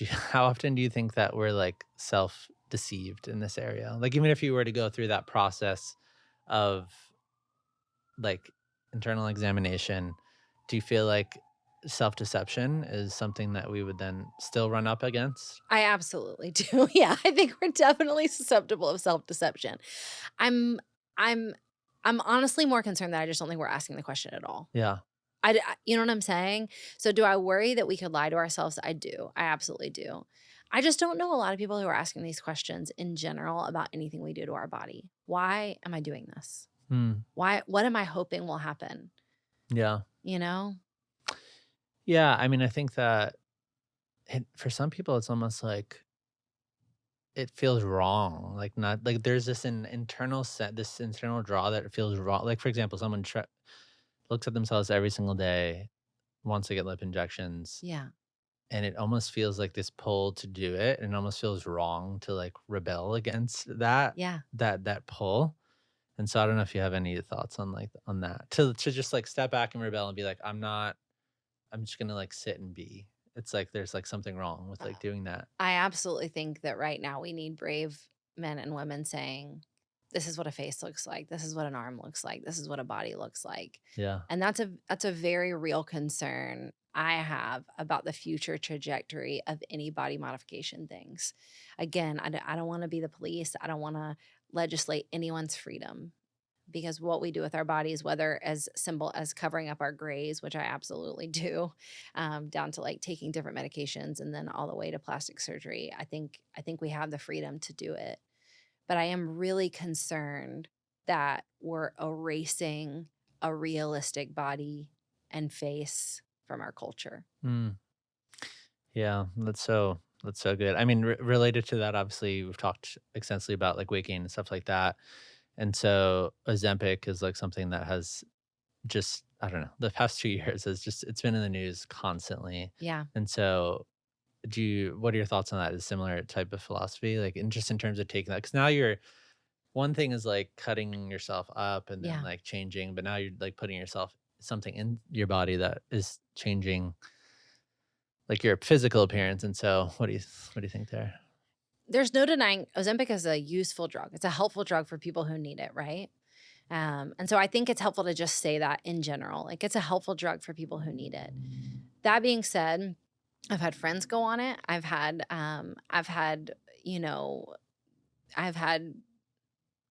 How often do you think that we're like self-deceived in this area? Like even if you were to go through that process of like internal examination, do you feel like self-deception is something that we would then still run up against? I absolutely do. Yeah, I think we're definitely susceptible of self-deception. I'm I'm I'm honestly more concerned that I just don't think we're asking the question at all. Yeah. You know what I'm saying? So do I worry that we could lie to ourselves? I do. I absolutely do. I just don't know a lot of people who are asking these questions in general about anything we do to our body. Why am I doing this? Hmm. What am I hoping will happen? Yeah. You know? Yeah. I mean, I think that for some people, it's almost like it feels wrong. Like not like there's this internal set, this internal draw that it feels wrong. Like for example, someone looks at themselves every single day, wants to get lip injections, Yeah. and it almost feels like this pull to do it, and it almost feels wrong to like rebel against Yeah. that pull. And so I don't know if you have any thoughts on like on that to just like step back and rebel and be like, I'm not. I'm just gonna like sit and be. It's like there's like something wrong with like doing that. I absolutely think that right now we need brave men and women saying, this is what a face looks like. This is what an arm looks like. This is what a body looks like. Yeah. And that's a very real concern I have about the future trajectory of any body modification things. Again, I don't want to be the police. I don't want to legislate anyone's freedom because what we do with our bodies, whether as simple as covering up our grays, which I absolutely do, down to like taking different medications and then all the way to plastic surgery, I think we have the freedom to do it. But I am really concerned that we're erasing a realistic body and face from our culture. Mm. Yeah, that's so good. I mean, related to that, obviously, we've talked extensively about like weight gain and stuff like that. And so Ozempic is like something that has just, I don't know, the past 2 years has just, it's been in the news constantly. Yeah. And so what are your thoughts on that? Is similar type of philosophy, like in terms of taking that? Because now you're, one thing is like cutting yourself up and then Yeah. like changing, but now you're like putting yourself something in your body that is changing like your physical appearance. And so what do you think there? There's no denying Ozempic is a useful drug. It's a helpful drug for people who need it, right? And so I think it's helpful to just say that in general. Like it's a helpful drug for people who need it. That being said, I've had friends go on it. You know, I've had,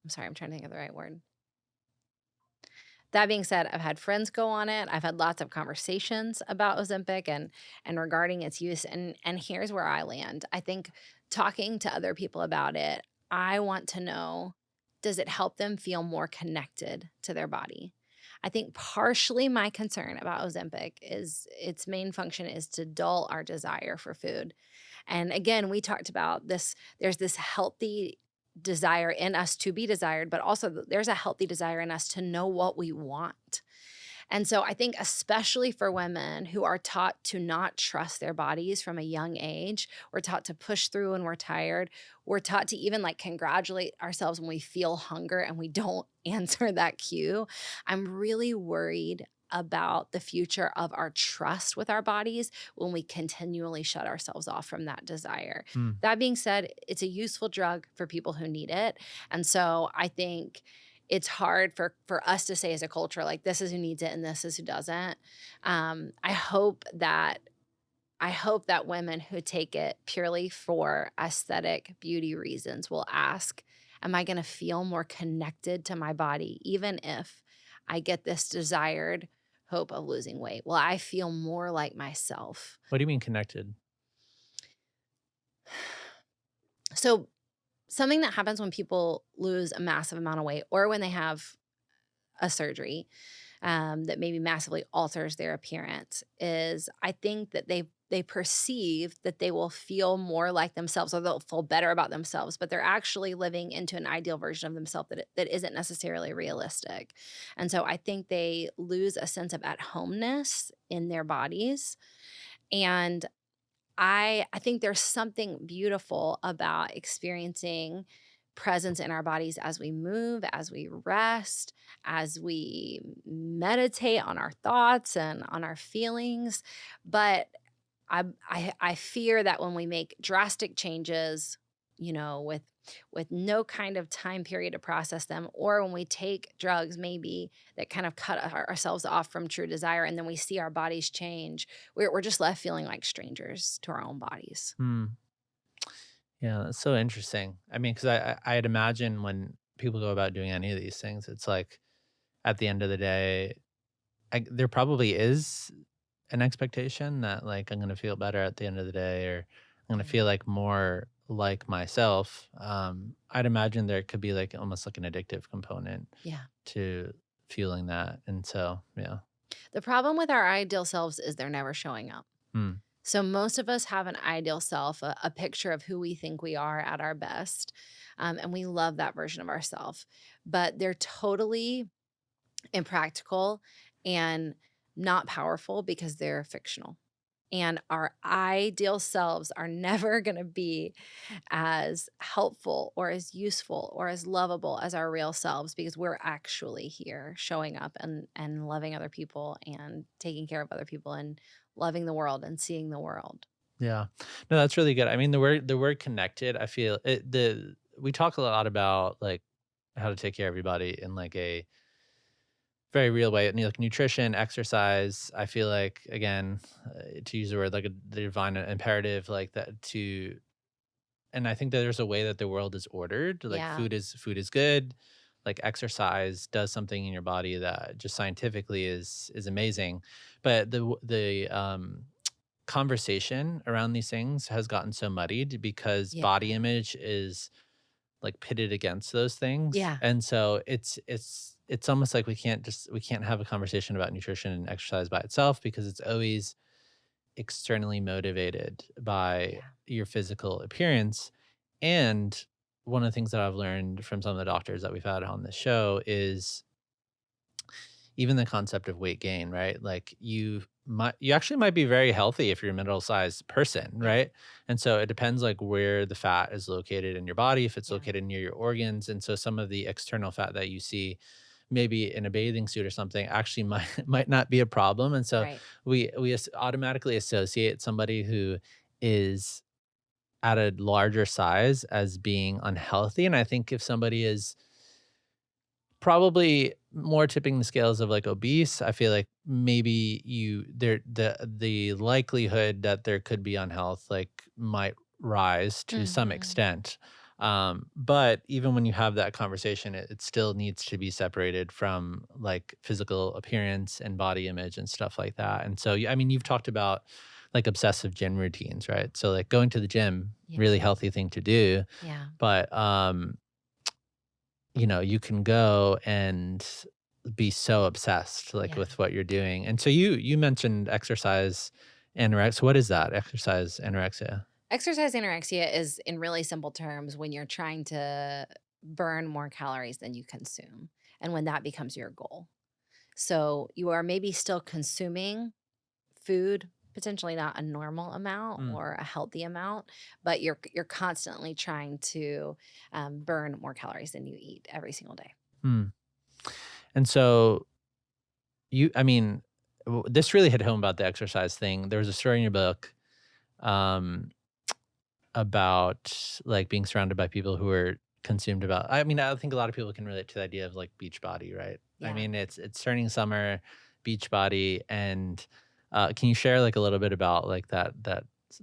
I'm sorry, I'm trying to think of the right word. That being said, I've had friends go on it. I've had lots of conversations about Ozempic and regarding its use. And here's where I land. I think talking to other people about it, I want to know, does it help them feel more connected to their body? I think partially my concern about Ozempic is its main function is to dull our desire for food. And again, we talked about this, there's this healthy desire in us to be desired, but also there's a healthy desire in us to know what we want. And so I think, especially for women who are taught to not trust their bodies from a young age, we're taught to push through when we're tired. We're taught to even like congratulate ourselves when we feel hunger and we don't answer that cue. I'm really worried about the future of our trust with our bodies when we continually shut ourselves off from that desire. Mm. That being said, it's a useful drug for people who need it. And so I think it's hard for us to say as a culture, like this is who needs it and this is who doesn't. I hope that women who take it purely for aesthetic beauty reasons will ask, am I going to feel more connected to my body, even if I get this desired hope of losing weight? Will I feel more like myself? What do you mean connected? So, something that happens when people lose a massive amount of weight or when they have a surgery that maybe massively alters their appearance is I think that they perceive that they will feel more like themselves or they'll feel better about themselves, but they're actually living into an ideal version of themselves that isn't necessarily realistic. And so I think they lose a sense of at homeness in their bodies. And I think there's something beautiful about experiencing presence in our bodies as we move, as we rest, as we meditate on our thoughts and on our feelings. But I fear that when we make drastic changes, with no kind of time period to process them, or when we take drugs maybe that kind of cut ourselves off from true desire, and then we see our bodies change, we're just left feeling like strangers to our own bodies. Hmm. Yeah, that's so interesting. I mean, because I'd imagine when people go about doing any of these things, it's like at the end of the day, there probably is an expectation that like I'm gonna feel better at the end of the day, or I'm gonna Yeah. feel like more like myself. I'd imagine there could be like almost like an addictive component Yeah. to feeling that, and so yeah. The problem with our ideal selves is they're never showing up. Hmm. So most of us have an ideal self, a picture of who we think we are at our best. And we love that version of ourselves. But they're totally impractical and not powerful because they're fictional. And our ideal selves are never going to be as helpful or as useful or as lovable as our real selves because we're actually here showing up and loving other people and taking care of other people and loving the world and seeing the world. Yeah. No, that's really good. I mean, the word connected, I feel it the we talk a lot about like how to take care of your body in like a very real way. And like nutrition, exercise, I feel like again, to use the word like the divine imperative, like that to, and I think that there's a way that the world is ordered. Like Yeah. food is good. Like exercise does something in your body that just scientifically is amazing. But the conversation around these things has gotten so muddied because Yeah. body image is like pitted against those things. Yeah. And so it's almost like we can't have a conversation about nutrition and exercise by itself because it's always externally motivated by Yeah. your physical appearance. And one of the things that I've learned from some of the doctors that we've had on the show is even the concept of weight gain, right? Like you actually might be very healthy if you're a middle-sized person, Yeah. right? And so it depends like where the fat is located in your body, if it's Yeah. located near your organs. And so some of the external fat that you see maybe in a bathing suit or something actually might might not be a problem. And so Right. we automatically associate somebody who is at a larger size as being unhealthy. And I think if somebody is probably more tipping the scales of, like, obese. I feel like maybe you there the likelihood that there could be unhealth, like, might rise to some Mhm. extent. But even when you have that conversation, it still needs to be separated from, like, physical appearance and body image and stuff like that. And so, I mean, you've talked about, like, obsessive gym routines, right? So, like, going to the gym, Yeah. really healthy thing to do, Yeah. but, you know, you can go and be so obsessed, like, Yeah. with what you're doing. And so you mentioned exercise anorexia. What is that? Exercise anorexia? Exercise anorexia is, in really simple terms, when you're trying to burn more calories than you consume, and when that becomes your goal. So you are maybe still consuming food, potentially not a normal amount Mm, or a healthy amount, but you're constantly trying to burn more calories than you eat every single day. mm. And so I mean, this really hit home about the exercise thing. There was a story in your book, um, about, like, being surrounded by people who are consumed about I mean, I think a lot of people can relate to the idea of, like, beach body, right? I Yeah. mean, it's turning summer, beach body, and, can you share, like, a little bit about, like, that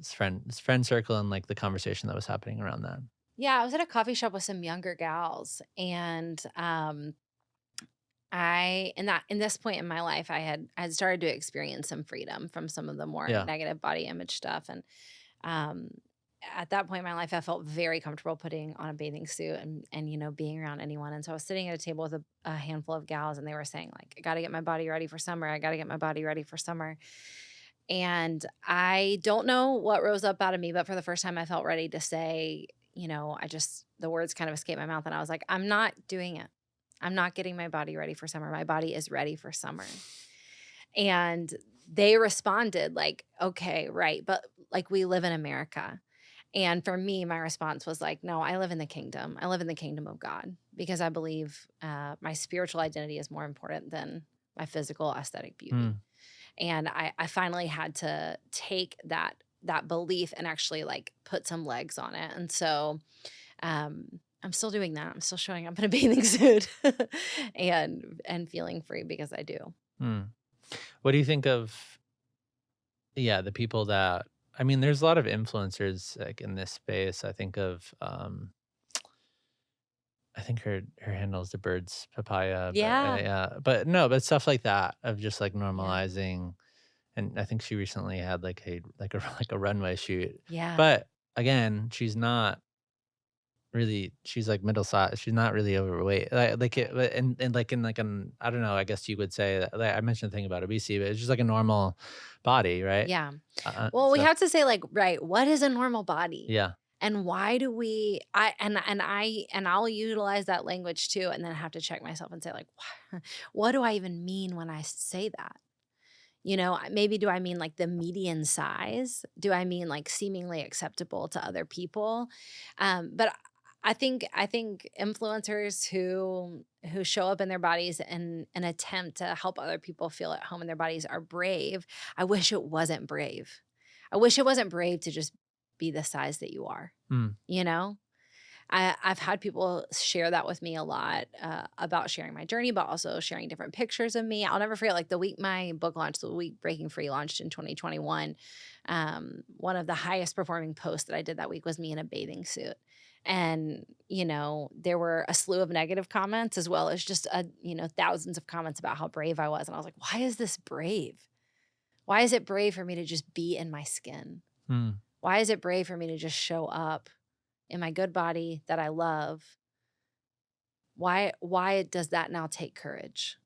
friend circle and, like, the conversation that was happening around that? Yeah, I was at a coffee shop with some younger gals, and I in this point in my life, I had started to experience some freedom from some of the more Yeah. negative body image stuff, and um, at that point in my life, I felt very comfortable putting on a bathing suit and being around anyone. And so I was sitting at a table with a handful of gals, and they were saying like, "I got to get my body ready for summer. I got to get my body ready for summer." And I don't know what rose up out of me, but for the first time, I felt ready to say, I just the words kind of escaped my mouth, and I was like, "I'm not doing it. I'm not getting my body ready for summer. My body is ready for summer." And they responded like, "Okay, right, but like we live in America." And for me, my response was like, "No, I live in the kingdom. I live in the kingdom of God because I believe my spiritual identity is more important than my physical aesthetic beauty." Mm, And I finally had to take that belief and actually like put some legs on it. And so I'm still doing that. I'm still showing up in a bathing suit and feeling free because I do. mm. What do you think of, yeah, the people that I mean, there's a lot of influencers, like, in this space. I think of, I think her handle is the birds papaya, but, Yeah. yeah, but no, but stuff like that of just, like, Yeah. normalizing, and I think she recently had, like a like a runway shoot, Yeah. but again, she's not really she's, like, middle size she's not really overweight, like, it Right. but and, like, in, like, an I don't know, I guess you would say that like, I mentioned the thing about obesity, but it's just like a normal body, right? Yeah. Well, we So have to say like, right, what is a normal body? yeah. And why do we and I'll utilize that language too and then have to check myself and say like, what do I even mean when I say that? Maybe do I mean like the median size? Do I mean like seemingly acceptable to other people? But I think influencers who show up in their bodies and attempt to help other people feel at home in their bodies are brave. I wish it wasn't brave. I wish it wasn't brave to just be the size that you are, Mm, you know? I've had people share that with me a lot, about sharing my journey, but also sharing different pictures of me. I'll never forget, like, the week my book launched, the week Breaking Free launched in 2021, one of the highest performing posts that I did that week was me in a bathing suit. And, there were a slew of negative comments as well as just, thousands of comments about how brave I was. And I was like, why is this brave? Why is it brave for me to just be in my skin? Mm. Why is it brave for me to just show up in my good body that I love? Why does that now take courage?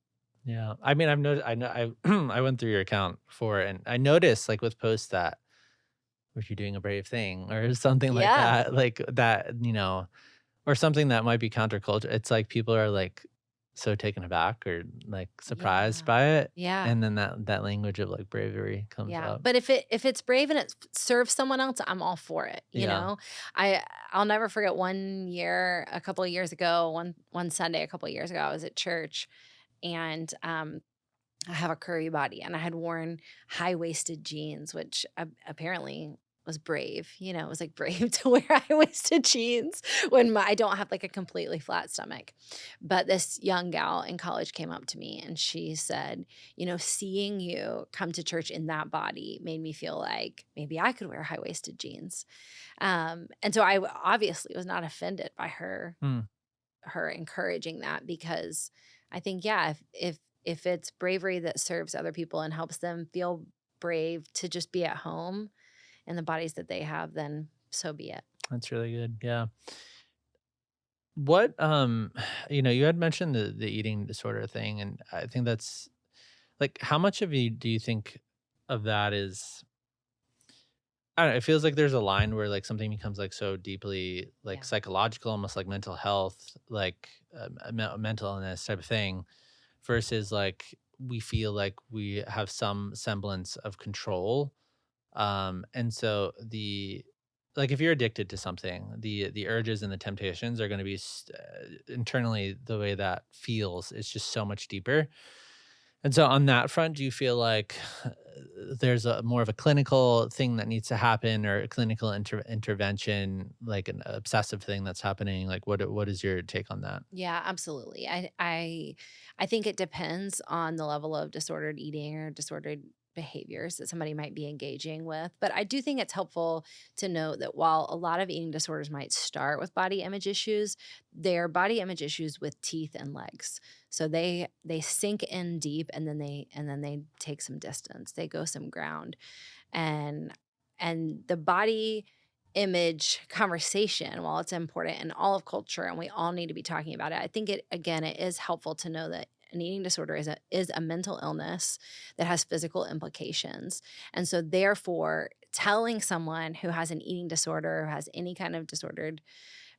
Yeah. I mean, I've noticed, I know, I went through your account before and I noticed like with posts that, if you're doing a brave thing or something like Yeah, that, like that, or something that might be counterculture. It's like people are like so taken aback or like surprised yeah, by it. yeah, And then that language of like bravery comes yeah. up. But if it's brave and it serves someone else, I'm all for it, you Yeah. know? I I'll never forget one year, a couple of years ago, one Sunday a couple of years ago, I was at church and, I have a curvy body, and I had worn high-waisted jeans, which apparently was brave, it was, like, brave to wear high-waisted jeans when I don't have, like, a completely flat stomach. But this young gal in college came up to me, and she said, "Seeing you come to church in that body made me feel like maybe I could wear high-waisted jeans." And so I obviously was not offended by Hmm. her encouraging that because I think, yeah, if it's bravery that serves other people and helps them feel brave to just be at home in the bodies that they have, then so be it. That's really good. Yeah. What you had mentioned the eating disorder thing, and I think that's like how much of you do you think of that is I don't know, it feels like there's a line where like something becomes like so deeply like Yeah. psychological, almost like mental health, like mental illness type of thing, versus like we feel like we have some semblance of control. And so the like if you're addicted to something, the urges and the temptations are going to be internally the way that feels is just so much deeper. And so on that front, do you feel like there's a more of a clinical thing that needs to happen or a clinical intervention, like an obsessive thing that's happening? Like what is your take on that? Yeah, absolutely. I think it depends on the level of disordered eating or disordered behaviors that somebody might be engaging with. But I do think it's helpful to note that while a lot of eating disorders might start with body image issues, they're body image issues with teeth and legs. So they sink in deep and then they take some distance. They go some ground. And the body image conversation, while it's important in all of culture and we all need to be talking about it, I think it is helpful to know that an eating disorder is a mental illness that has physical implications. And so therefore, telling someone who has an eating disorder, who has any kind of disordered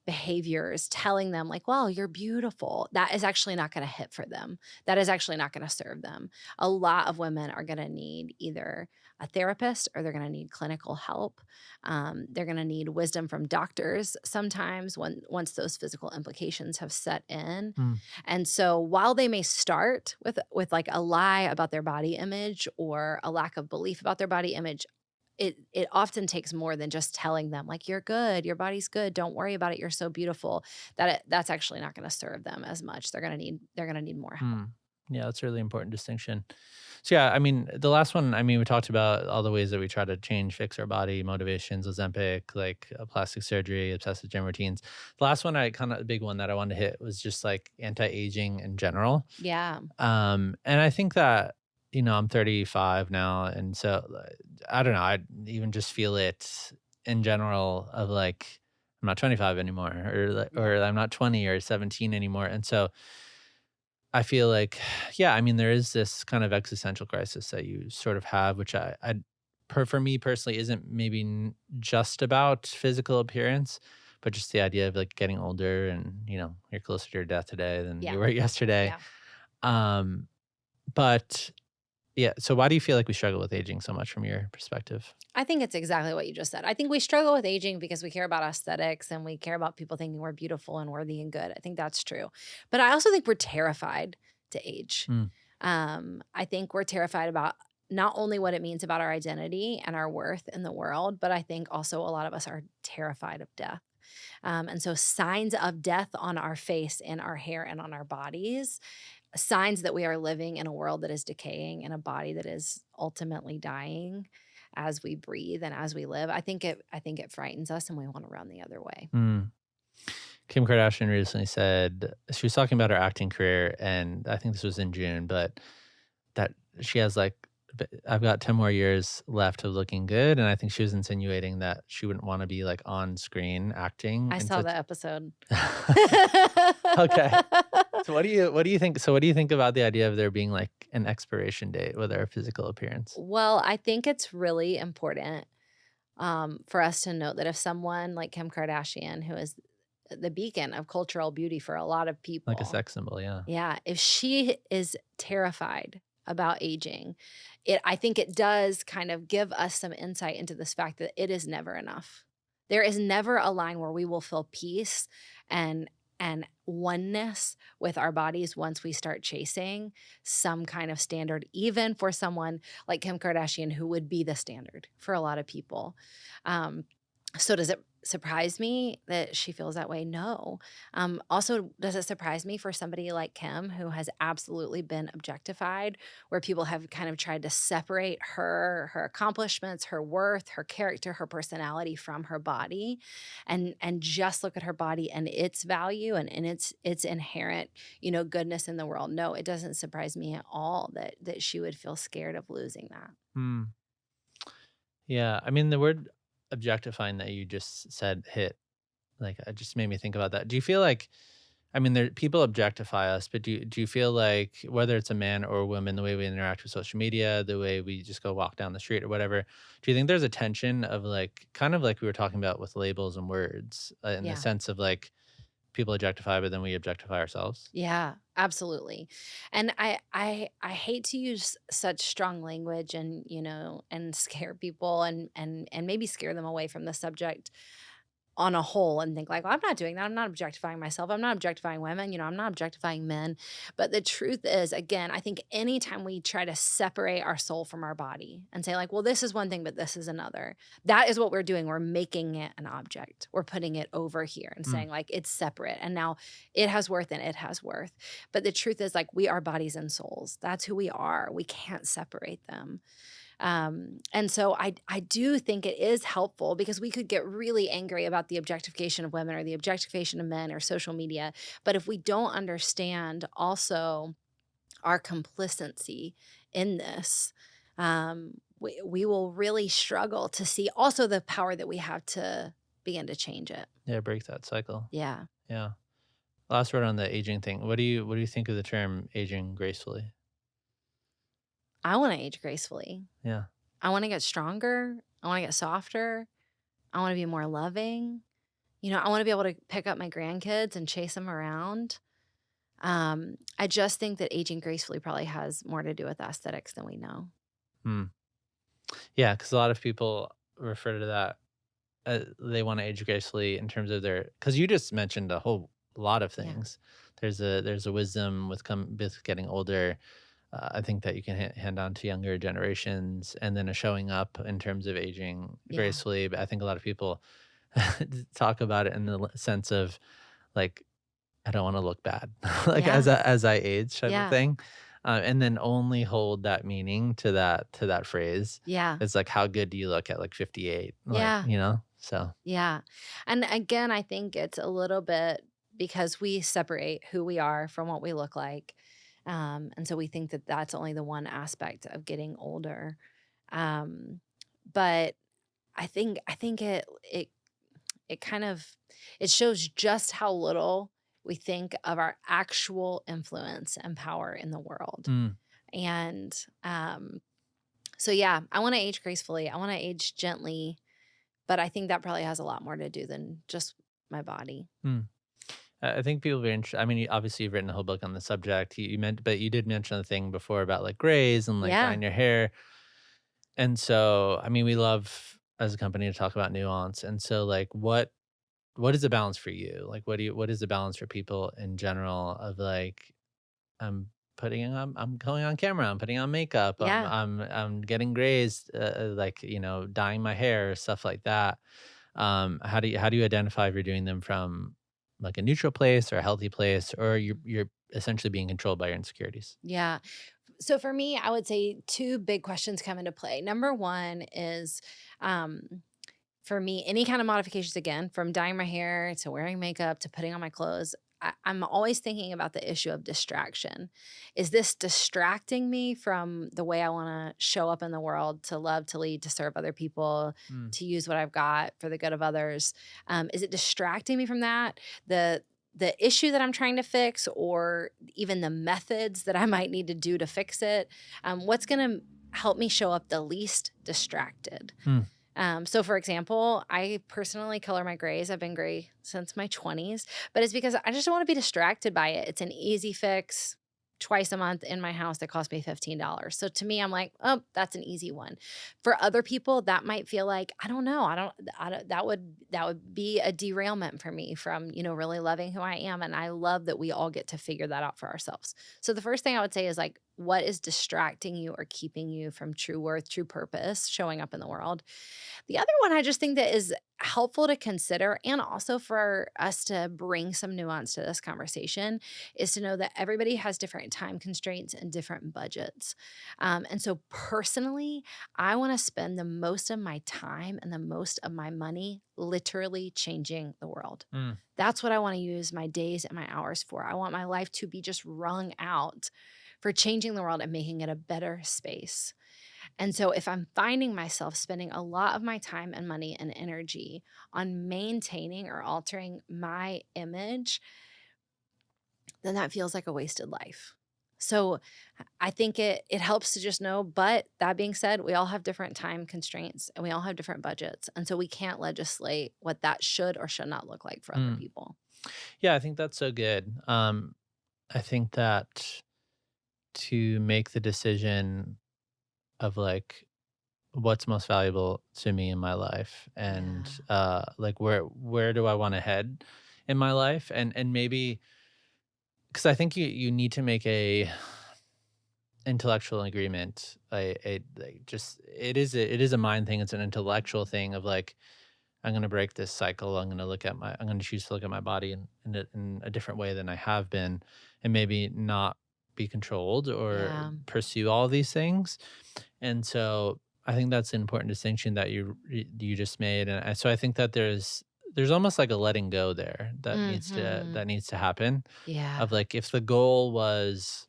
behaviors, telling them like, "Well, you're beautiful," that is actually not gonna hit for them. That is actually not gonna serve them. A lot of women are gonna need either a therapist or they're gonna need clinical help. They're gonna need wisdom from doctors sometimes once those physical implications have set in. Hmm. And so while they may start with like a lie about their body image or a lack of belief about their body image, it often takes more than just telling them like, "You're good, your body's good, don't worry about it, you're so beautiful." That's actually not gonna serve them as much. They're gonna need more help. Hmm. Yeah, that's a really important distinction. So yeah, I mean, the last one, I mean, we talked about all the ways that we try to change, fix our body, motivations, Ozempic, like plastic surgery, obsessive gym routines. The last one, I kind of the big one that I wanted to hit was just like anti-aging in general. Yeah. And I think that, I'm 35 now, and so I don't know, I even just feel it in general of like I'm not 25 anymore, Yeah. or I'm not 20 or 17 anymore, and so I feel like, yeah, I mean, there is this kind of existential crisis that you sort of have, which for me personally, isn't maybe just about physical appearance, but just the idea of like getting older and, you're closer to your death today than Yeah. you were yesterday. Yeah. Um, but yeah, so why do you feel like we struggle with aging so much from your perspective? I think it's exactly what you just said. I think we struggle with aging because we care about aesthetics and we care about people thinking we're beautiful and worthy and good. I think that's true. But I also think we're terrified to age. Mm, I think we're terrified about not only what it means about our identity and our worth in the world, but I think also a lot of us are terrified of death. And so signs of death on our face, in our hair, and on our bodies, signs that we are living in a world that is decaying, in a body that is ultimately dying as we breathe and as we live. I think it frightens us and we want to run the other way. Mm. Kim Kardashian recently said she was talking about her acting career, and I think this was in June, but that she has like, I've got 10 more years left of looking good. And I think she was insinuating that she wouldn't want to be like on screen acting I in saw such. the episode. Okay. So what do you think? So what do you think about the idea of there being like an expiration date with our physical appearance? Well, I think it's really important, for us to note that if someone like Kim Kardashian, who is the beacon of cultural beauty for a lot of Like a people, sex symbol, yeah. yeah, if she is terrified about aging, I think it does kind of give us some insight into this fact that it is never enough. There is never a line where we will feel peace and oneness with our bodies once we start chasing some kind of standard, even for someone like Kim Kardashian, who would be the standard for a lot of people. Um, so does it surprise me that she feels that way? No. Also, does it surprise me for somebody like Kim, who has absolutely been objectified, where people have kind of tried to separate her accomplishments, her worth, her character, her personality from her body, and just look at her body and its value and its inherent, goodness in the world? No, it doesn't surprise me at all that she would feel scared of losing that. Hmm. Yeah. I mean, the word objectifying that you just said hit. Like, it just made me think about that. Do you feel like, I mean, there people objectify us, but do you feel like whether it's a man or a woman, the way we interact with social media, the way we just go walk down the street or whatever, do you think there's a tension of like, kind of like we were talking about with labels and words, in the Yeah. sense of like people objectify, but then we objectify ourselves? Yeah, absolutely. And I hate to use such strong language and, and scare people and maybe scare them away from the subject on a whole and think like, "Well, I'm not doing that. I'm not objectifying myself. I'm not objectifying women, I'm not objectifying men." But the truth is, again, I think anytime we try to separate our soul from our body and say like, "Well, this is one thing, but this is another." That is what we're doing. We're making it an object. We're putting it over here and Mm, saying like it's separate. And now it has worth and it has worth. But the truth is like we are bodies and souls. That's who we are. We can't separate them. And so I do think it is helpful because we could get really angry about the objectification of women or the objectification of men or social media. But if we don't understand also our complicity in this, we will really struggle to see also the power that we have to begin to change it. yeah, break that cycle. Yeah. Yeah. Last word on the aging thing. What do you think of the term aging gracefully? I want to age gracefully. Yeah. I want to get stronger. I want to get softer. I want to be more loving. I want to be able to pick up my grandkids and chase them around. I just think that aging gracefully probably has more to do with aesthetics than we know. Hmm. Yeah, because a lot of people refer to that. They want to age gracefully in terms of their, because you just mentioned a whole lot of Yeah. things. There's a wisdom with getting older. I think that you can hand on to younger generations, and then a showing up in terms of aging Yeah. gracefully. But I think a lot of people talk about it in the sense of like, I don't want to look bad, like Yeah. as I age, type of Yeah. thing, and then only hold that meaning to that phrase. Yeah. It's like, how good do you look at like 58? Like, Yeah. so. Yeah. And again, I think it's a little bit because we separate who we are from what we look like. And so we think that that's only the one aspect of getting older. Um, but I think it kind of it shows just how little we think of our actual influence and power in the world. Mm, And so yeah, I want to age gracefully. I want to age gently, but I think that probably has a lot more to do than just my body. mm. I think people are interested. I mean, obviously, you've written a whole book on the subject. You meant, but you did mention the thing before about like grays and like Yeah. dyeing your hair. And so, I mean, we love as a company to talk about nuance. And so, like, what is the balance for you? Like, what is the balance for people in general of like, I'm going on camera, I'm putting on makeup, Yeah. I'm getting grays, like, dyeing my hair, stuff like that. How do you identify if you're doing them from like a neutral place or a healthy place, or you're essentially being controlled by your insecurities? Yeah. So for me, I would say two big questions come into play. Number one is, um, for me, any kind of modifications, again, from dyeing my hair to wearing makeup to putting on my clothes, I'm always thinking about the issue of distraction. Is this distracting me from the way I want to show up in the world, to love, to lead, to serve other people, Mm, to use what I've got for the good of others? Is it distracting me from that? The the issue that I'm trying to fix, or even the methods that I might need to do to fix it? What's going to help me show up the least distracted? mm, So for example, I personally color my grays. I've been gray since my 20s, but it's because I just don't want to be distracted by it. It's an easy fix twice a month in my house that cost me $15. So to me, I'm like, oh, that's an easy one. For other people, that might feel like, I don't know, I don't that would be a derailment for me from, really loving who I am. And I love that we all get to figure that out for ourselves. So the first thing I would say is like, what is distracting you or keeping you from true worth, true purpose, showing up in the world? The other one I just think that is helpful to consider, and also for us to bring some nuance to this conversation, is to know that everybody has different time constraints and different budgets. And so personally, I want to spend the most of my time and the most of my money literally changing the world. mm, That's what I want to use my days and my hours for. I want my life to be just wrung out for changing the world and making it a better space. And so if I'm finding myself spending a lot of my time and money and energy on maintaining or altering my image, then that feels like a wasted life. So I think it helps to just know, but that being said, we all have different time constraints and we all have different budgets. And so we can't legislate what that should or should not look like for other mm. people. Yeah, I think that's so good. I think that to make the decision of like what's most valuable to me in my life, and Yeah. like where do I want to head in my life, and maybe because I think you need to make a intellectual agreement, like just it is a mind thing, it's an intellectual thing of like, I'm going to break this cycle. I'm going to choose to look at my body in a different way than I have been, and maybe not be controlled or Yeah. pursue all these things. And so I think that's an important distinction that you just made. And so I think that there's almost like a letting go there Mhm. that needs to happen, Yeah. of like, if the goal was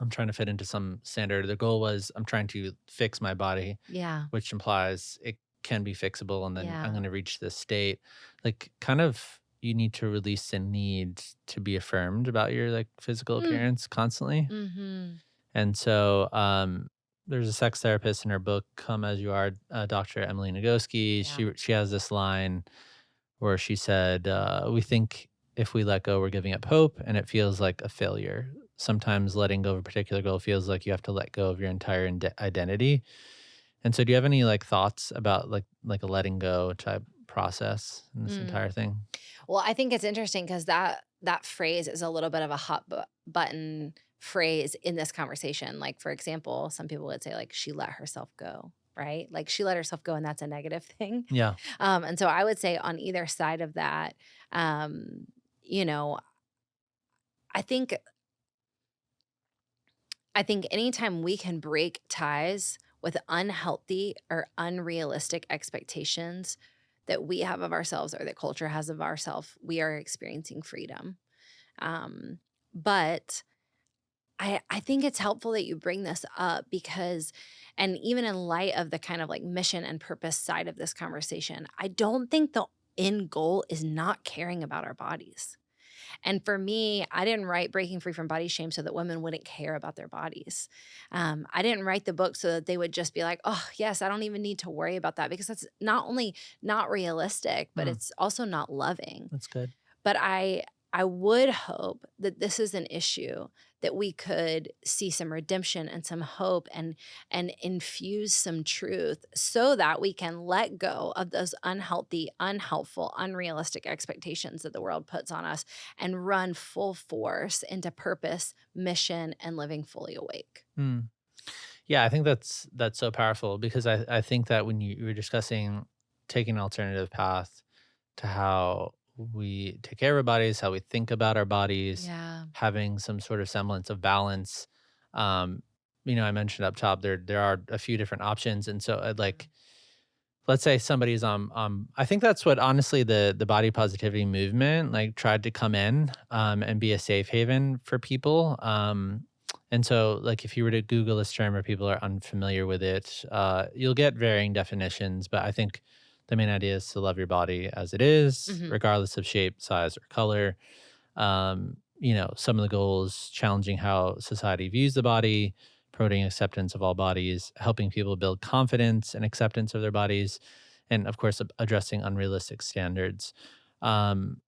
I'm trying to fit into some standard, the goal was I'm trying to fix my body, Yeah. which implies it can be fixable, and then I'm Yeah. going to reach this state. Like, kind of, you need to release the need to be affirmed about your like physical Mm. appearance constantly. Mhm. And so there's a sex therapist in her book Come As You Are, Dr. Emily Nagoski. Yeah. She has this line where she said, we think if we let go, we're giving up hope, and it feels like a failure. Sometimes letting go of a particular goal feels like you have to let go of your entire identity. And so, do you have any like thoughts about like a letting go type process in this Mm. entire thing? Well, I think it's interesting because that phrase is a little bit of a hot button phrase in this conversation. Like, for example, some people would say like she let herself go, right? Like she let herself go, and that's a negative thing. Yeah. And so I would say on either side of that, um, you know, I think I think anytime we can break ties with unhealthy or unrealistic expectations that we have of ourselves or that culture has of ourselves, we are experiencing freedom. Um, but I think it's helpful that you bring this up because, and even in light of the kind of like mission and purpose side of this conversation, I don't think the end goal is not caring about our bodies. And for me, I didn't write Breaking Free from Body Shame so that women wouldn't care about their bodies. I didn't write the book so that they would just be like, oh, yes, I don't even need to worry about that, because that's not only not realistic, but Hmm, it's also not loving. that's good. But I would hope that this is an issue that we could see some redemption and some hope, and infuse some truth so that we can let go of those unhealthy, unhelpful, unrealistic expectations that the world puts on us and run full force into purpose, mission, and living fully awake. Hmm. Yeah, I think that's so powerful, because I think that when you were discussing taking an alternative path to how we take care of our bodies, how we think about our bodies, Yeah. having some sort of semblance of balance. Um, I mentioned up top there are a few different options, and so like let's say somebody's I think that's what honestly the body positivity movement like tried to come in and be a safe haven for people. And so like if you were to Google this term or people are unfamiliar with it, you'll get varying definitions, but I think the main idea is to love your body as it is, Mhm. regardless of shape, size, or color. Some of the goals challenging how society views the body, promoting acceptance of all bodies, helping people build confidence and acceptance of their bodies, and of course, addressing unrealistic standards. Um,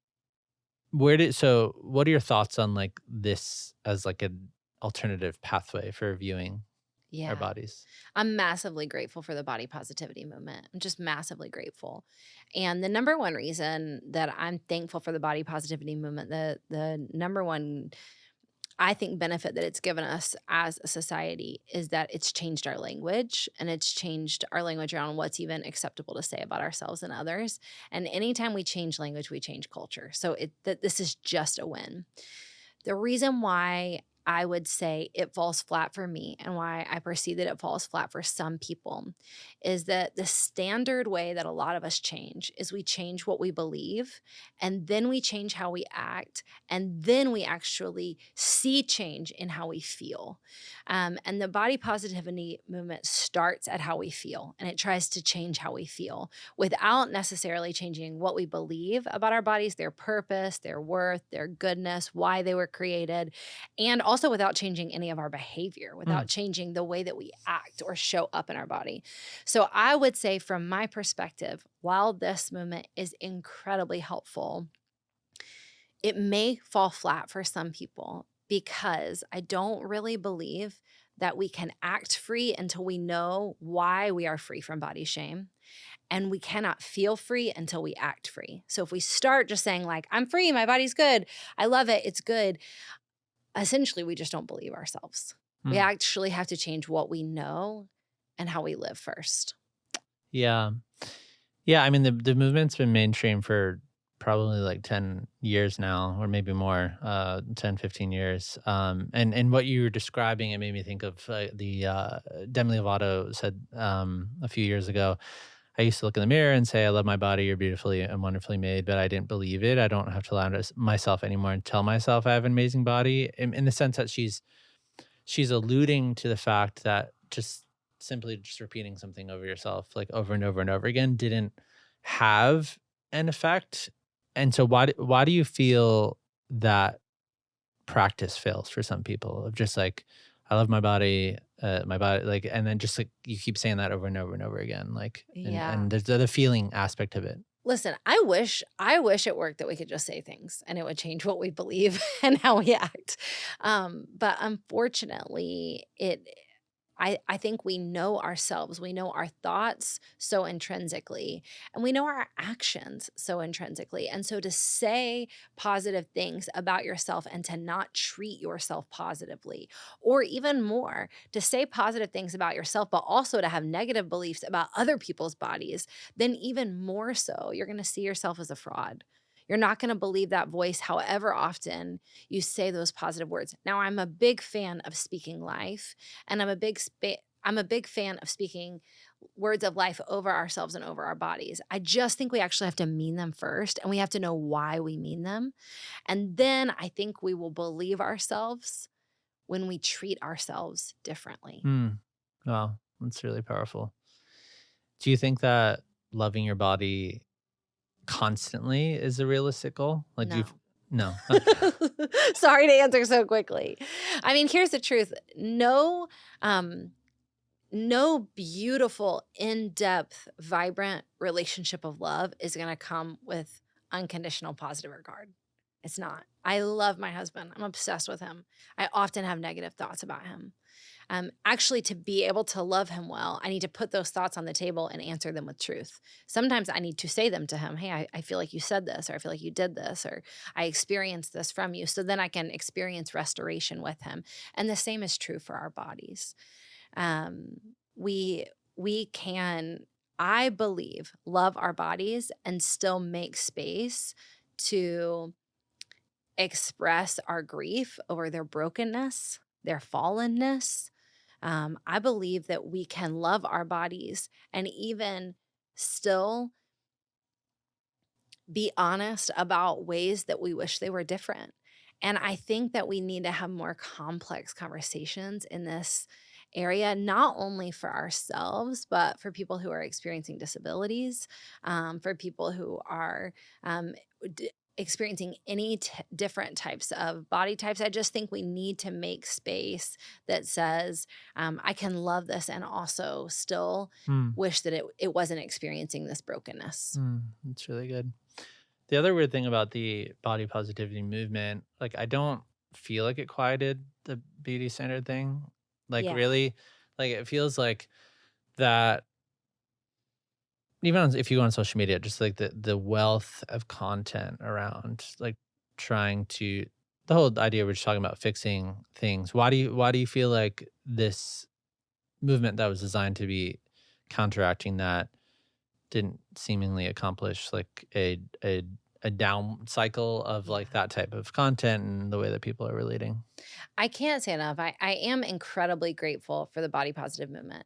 what are your thoughts on like this as like an alternative pathway for viewing our Yeah. bodies? I'm massively grateful for the body positivity movement. I'm just massively grateful. And the number one reason that I'm thankful for the body positivity movement, the number one I think benefit that it's given us as a society is that it's changed our language, and it's changed our language around what's even acceptable to say about ourselves and others. And anytime we change language, we change culture. So this is just a win. The reason why I would say it falls flat for me and why I perceive that it falls flat for some people is that the standard way that a lot of us change is we change what we believe, and then we change how we act, and then we actually see change in how we feel. And the body positivity movement starts at how we feel, and it tries to change how we feel without necessarily changing what we believe about our bodies, their purpose, their worth, their goodness, why they were created, and also without changing any of our behavior, Mm, without changing the way that we act or show up in our body. So I would say, from my perspective, while this movement is incredibly helpful, it may fall flat for some people because I don't really believe that we can act free until we know why we are free from body shame. And we cannot feel free until we act free. So if we start just saying, like, I'm free, my body's good, I love it, it's good, essentially we just don't believe ourselves. We mm. actually have to change what we know and how we live first. Yeah. Yeah, I mean the movement's been mainstream for probably like 10 years now or maybe more, 10, 15 years. And what you were describing, it made me think of the Demi Lovato said a few years ago, I used to look in the mirror and say, I love my body, you're beautifully and wonderfully made, but I didn't believe it. I don't have to allow myself anymore and tell myself I have an amazing body. In the sense that she's alluding to the fact that just simply just repeating something over yourself like over and over and over again didn't have an effect. And so why do you feel that practice fails for some people of just like I love my body like and then just like you keep saying that over and over and over again like Yeah. and there's the feeling aspect of it. Listen, I wish it worked that we could just say things and it would change what we believe and how we act. But unfortunately, I think we know ourselves, we know our thoughts so intrinsically, and we know our actions so intrinsically. And so to say positive things about yourself and to not treat yourself positively, or even more, to say positive things about yourself, but also to have negative beliefs about other people's bodies, then even more so, you're going to see yourself as a fraud. You're not going to believe that voice, however often you say those positive words. Now, I'm a big fan of speaking life, and I'm a big fan of speaking words of life over ourselves and over our bodies. I just think we actually have to mean them first, and we have to know why we mean them. And then I think we will believe ourselves when we treat ourselves differently. Hmm. Wow, that's really powerful. Do you think that loving your body constantly is a realistic goal? Like, do you No. no. Okay. Sorry to answer so quickly. I mean, here's the truth. Um no beautiful, in-depth, vibrant relationship of love is going to come with unconditional positive regard. It's not. I love my husband. I'm obsessed with him. I often have negative thoughts about him. Actually, to be able to love him well, I need to put those thoughts on the table and answer them with truth. Sometimes I need to say them to him. Hey, I feel like you said this, or I feel like you did this, or I experienced this from you. So then I can experience restoration with him. And the same is true for our bodies. Um, we we can. I believe, love our bodies and still make space to express our grief over their brokenness, their fallenness. I believe that we can love our bodies and even still be honest about ways that we wish they were different. And I think that we need to have more complex conversations in this area, not only for ourselves, but for people who are experiencing disabilities, for people who are um, experiencing any different types of body types. I just think we need to make space that says, I can love this and also still Mm, wish that it wasn't experiencing this brokenness. that's really good. The other weird thing about the body positivity movement, like I don't feel like it quieted the beauty standard thing. Like Yeah. really, like it feels like that even if you go on social media, just like the wealth of content around like trying to the whole idea we're just talking about fixing things. Why do you feel like this movement that was designed to be counteracting that didn't seemingly accomplish like a down cycle of like Yeah. that type of content and the way that people are relating? I can't say enough. I am incredibly grateful for the body positive movement.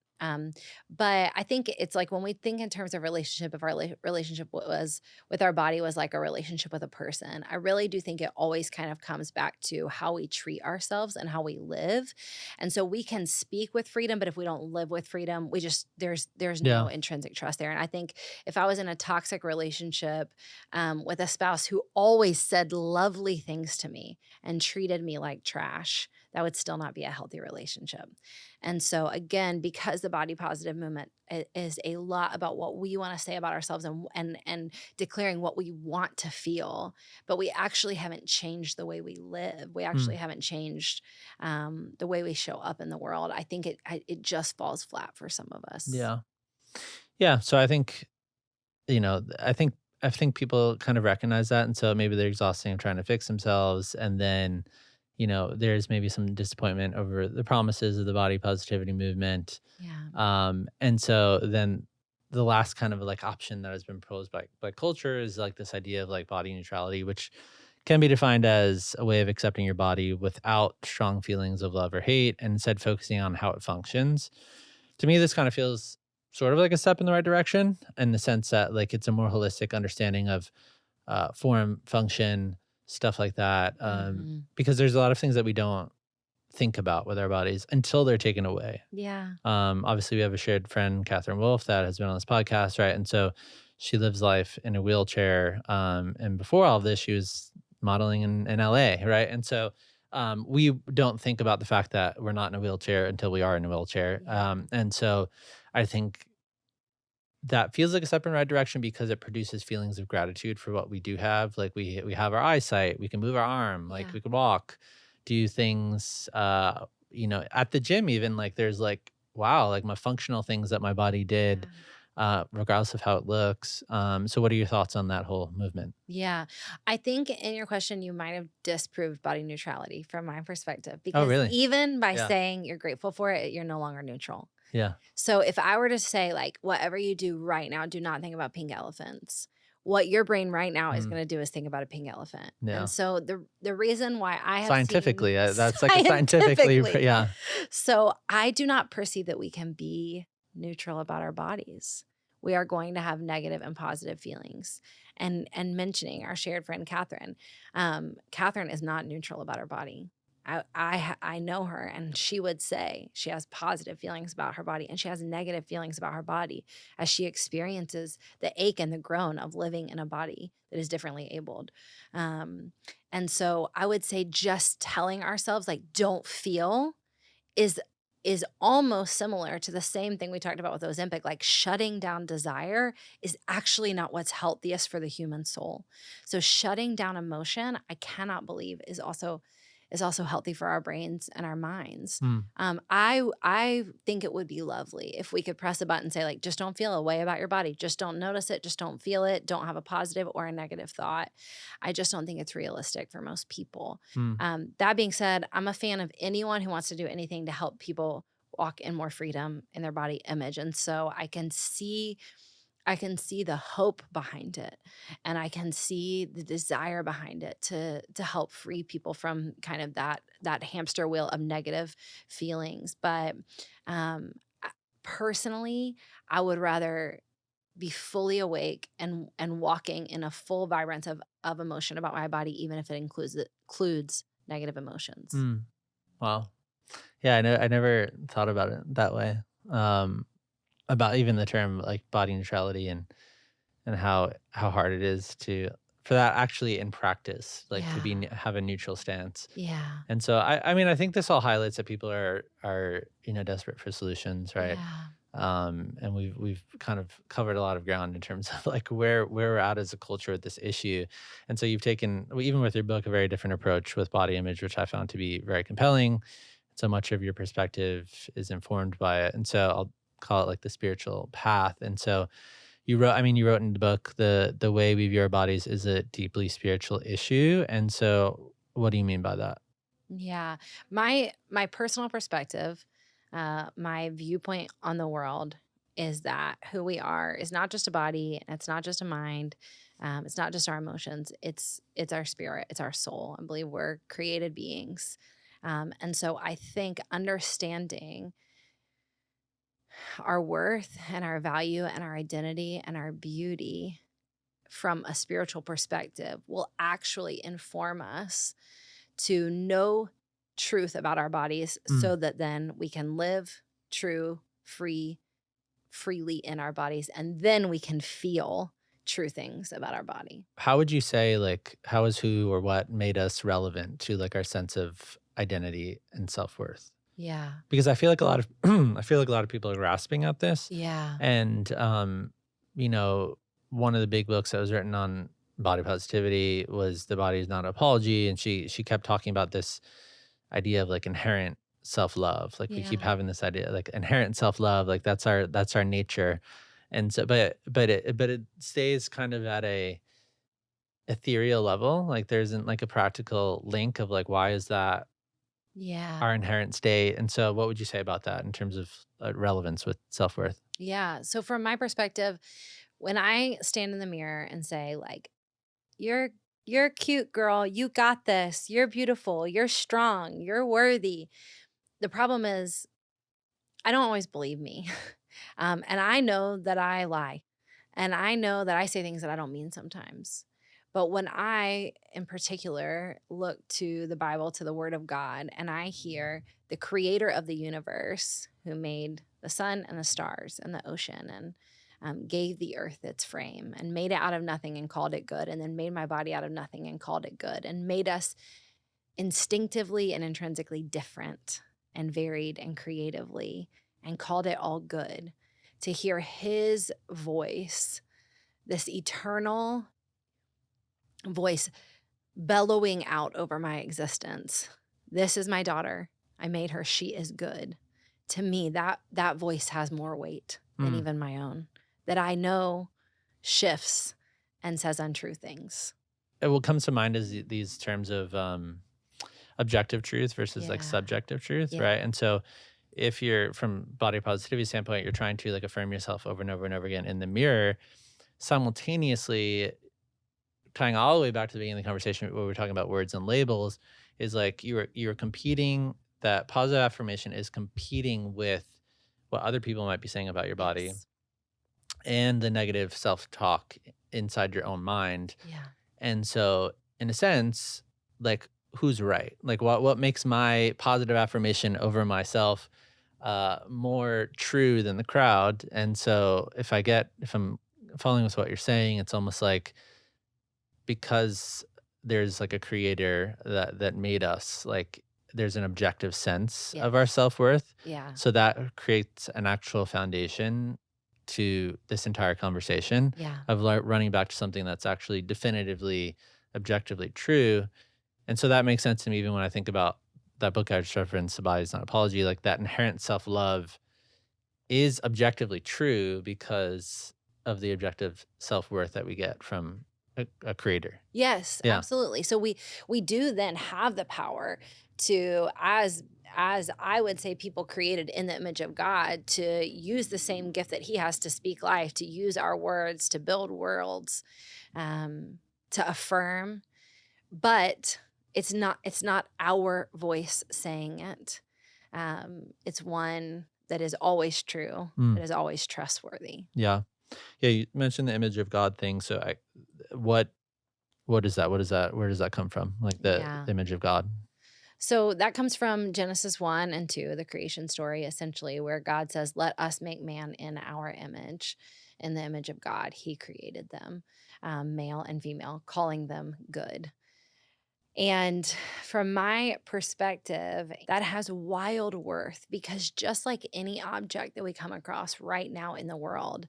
But I think it's like when we think in terms of relationship, if our relationship was with our body was like a relationship with a person, I really do think it always kind of comes back to how we treat ourselves and how we live. And so we can speak with freedom, but if we don't live with freedom, we just there's no Yeah. intrinsic trust there. And I think if I was in a toxic relationship with a spouse who always said lovely things to me and treated me like trash, that would still not be a healthy relationship. And so, again, because the body positive movement is a lot about what we want to say about ourselves and declaring what we want to feel, but we actually haven't changed the way we live. We actually Mm, haven't changed the way we show up in the world. I think it just falls flat for some of us. yeah. Yeah. So I think I think people kind of recognize that, and so maybe they're exhausting of trying to fix themselves, and then, there's maybe some disappointment over the promises of the body positivity movement, Yeah. and so then the last kind of like option that has been proposed by culture is like this idea of like body neutrality, which can be defined as a way of accepting your body without strong feelings of love or hate, and instead focusing on how it functions. To me, this kind of feels sort of like a step in the right direction in the sense that like it's a more holistic understanding of form, function, stuff like that. Hmm. Because there's a lot of things that we don't think about with our bodies until they're taken away. Yeah. Obviously, we have a shared friend, Catherine Wolf, that has been on this podcast, right? And so she lives life in a wheelchair. And before all of this, she was modeling in LA, right? And so we don't think about the fact that we're not in a wheelchair until we are in a wheelchair. Yeah. And so I think that feels like a step in the right direction because it produces feelings of gratitude for what we do have. Like we have our eyesight, we can move our arm, like Yeah. we can walk, do things at the gym even like there's like wow, like my functional things that my body did Yeah. regardless of how it looks. So what are your thoughts on that whole movement? Yeah. I think in your question, you might have disproved body neutrality from my perspective, Oh, because really? even by Yeah. saying you're grateful for it, you're no longer neutral. Yeah. So if I were to say, like, whatever you do right now, do not think about pink elephants. What your brain right now is Mm, going to do is think about a pink elephant. And yeah. so the reason why I have seen Scientifically, that's like a scientifically scientifically, yeah. so I do not perceive that we can be neutral about our bodies. We are going to have negative and positive feelings. And mentioning our shared friend Catherine, Catherine is not neutral about her body. I know her, and she would say she has positive feelings about her body and she has negative feelings about her body as she experiences the ache and the groan of living in a body that is differently abled. Um, and so I would say just telling ourselves like don't feel is is almost similar to the same thing we talked about with Ozempic. Like shutting down desire is actually not what's healthiest for the human soul. So shutting down emotion, I cannot believe is also healthy for our brains and our minds. Mm, I think it would be lovely if we could press a button and say like, just don't feel a way about your body, just don't notice it, just don't feel it, don't have a positive or a negative thought. I just don't think it's realistic for most people. mm, That being said, I'm a fan of anyone who wants to do anything to help people walk in more freedom in their body image. And so I can see the hope behind it, and I can see the desire behind it to help free people from kind of that hamster wheel of negative feelings. But um, I- personally, I would rather be fully awake and walking in a full vibrance of emotion about my body, even if it includes negative emotions. Mm. Wow. Yeah, I never thought about it that way. Um, about even the term like body neutrality and how hard it is to for that actually in practice, like to Yeah, have a neutral stance. yeah, And so I mean I think this all highlights that people are desperate for solutions, right? yeah, And we've kind of covered a lot of ground in terms of like where we're at as a culture with this issue. And so you've taken well, even with your book a very different approach with body image, which I found to be very compelling. So much of your perspective is informed by it. And so I'll call it like the spiritual path. And so you wrote in the book, the way we view our bodies is a deeply spiritual issue. And so what do you mean by that? yeah. My personal perspective, my viewpoint on the world is that who we are is not just a body, and it's not just a mind, it's not just our emotions. It's our spirit, it's our soul. I believe we're created beings, and so I think understanding our worth and our value and our identity and our beauty from a spiritual perspective will actually inform us to know truth about our bodies Mm. so that then we can live true, freely in our bodies, and then we can feel true things about our body. How would you say like how is who or what made us relevant to like our sense of identity and self-worth? Yeah. Because I feel like a lot of I feel like a lot of people are grasping at this. Yeah. And you know, one of the big books that was written on body positivity was The Body Is Not an Apology. And she kept talking about this idea of like inherent self-love. Like we keep Yeah. having this idea like inherent self-love, like that's our nature. And so but it stays kind of at a ethereal level. Like there isn't like a practical link of like why is that Yeah. our inherent state. And so what would you say about that in terms of relevance with self-worth? Yeah. So from my perspective, when I stand in the mirror and say like, "You're you're cute, girl. You got this. You're beautiful. You're strong. You're worthy." The problem is I don't always believe me. And I know that I lie. And I know that I say things that I don't mean sometimes. But when I, in particular, look to the Bible, to the Word of God, and I hear the creator of the universe who made the sun and the stars and the ocean and gave the earth its frame and made it out of nothing and called it good, and then made my body out of nothing and called it good, and made us instinctively and intrinsically different and varied and creatively and called it all good, to hear his voice, this eternal voice bellowing out over my existence. This is my daughter. I made her. She is good. To me, that voice has more weight than Mm. even my own. That I know shifts and says untrue things. What comes to mind is these terms of objective truth versus like Yeah. subjective truth, Yeah. right? And so if you're from body positivity standpoint, you're trying to like affirm yourself over and over and over again in the mirror, simultaneously tying all the way back to the beginning of the conversation where we're talking about words and labels, is like you're competing. That positive affirmation is competing with what other people might be saying about your body Yes. and the negative self-talk inside your own mind. Yeah. And so in a sense, like who's right? Like what makes my positive affirmation over myself more true than the crowd? And so if I'm following with what you're saying, it's almost like because there's like a creator that made us, like there's an objective sense of our Yes. self-worth. Yeah. So that creates an actual foundation to this entire conversation Yeah. of like running back to something that's actually definitively objectively true. And so that makes sense to me even when I think about that book I just referenced, The Body's Not an Apology. Like that inherent self-love is objectively true because of the objective self-worth that we get from a creator. Yes, Yeah. absolutely. So we do then have the power to, as I would say, people created in the image of God to use the same gift that He has to speak life, to use our words, to build worlds, um, to affirm. But it's not our voice saying it. It's one that is always true, Mm, that is always trustworthy. yeah. Yeah, you mentioned the image of God thing, so what what is that? What is that? Where does that come from? Like Yeah. the image of God? So that comes from Genesis 1 and 2, the creation story, essentially, where God says, "Let us make man in our image." In the image of God, He created them, male and female, calling them good. And from my perspective, that has wild worth because just like any object that we come across right now in the world,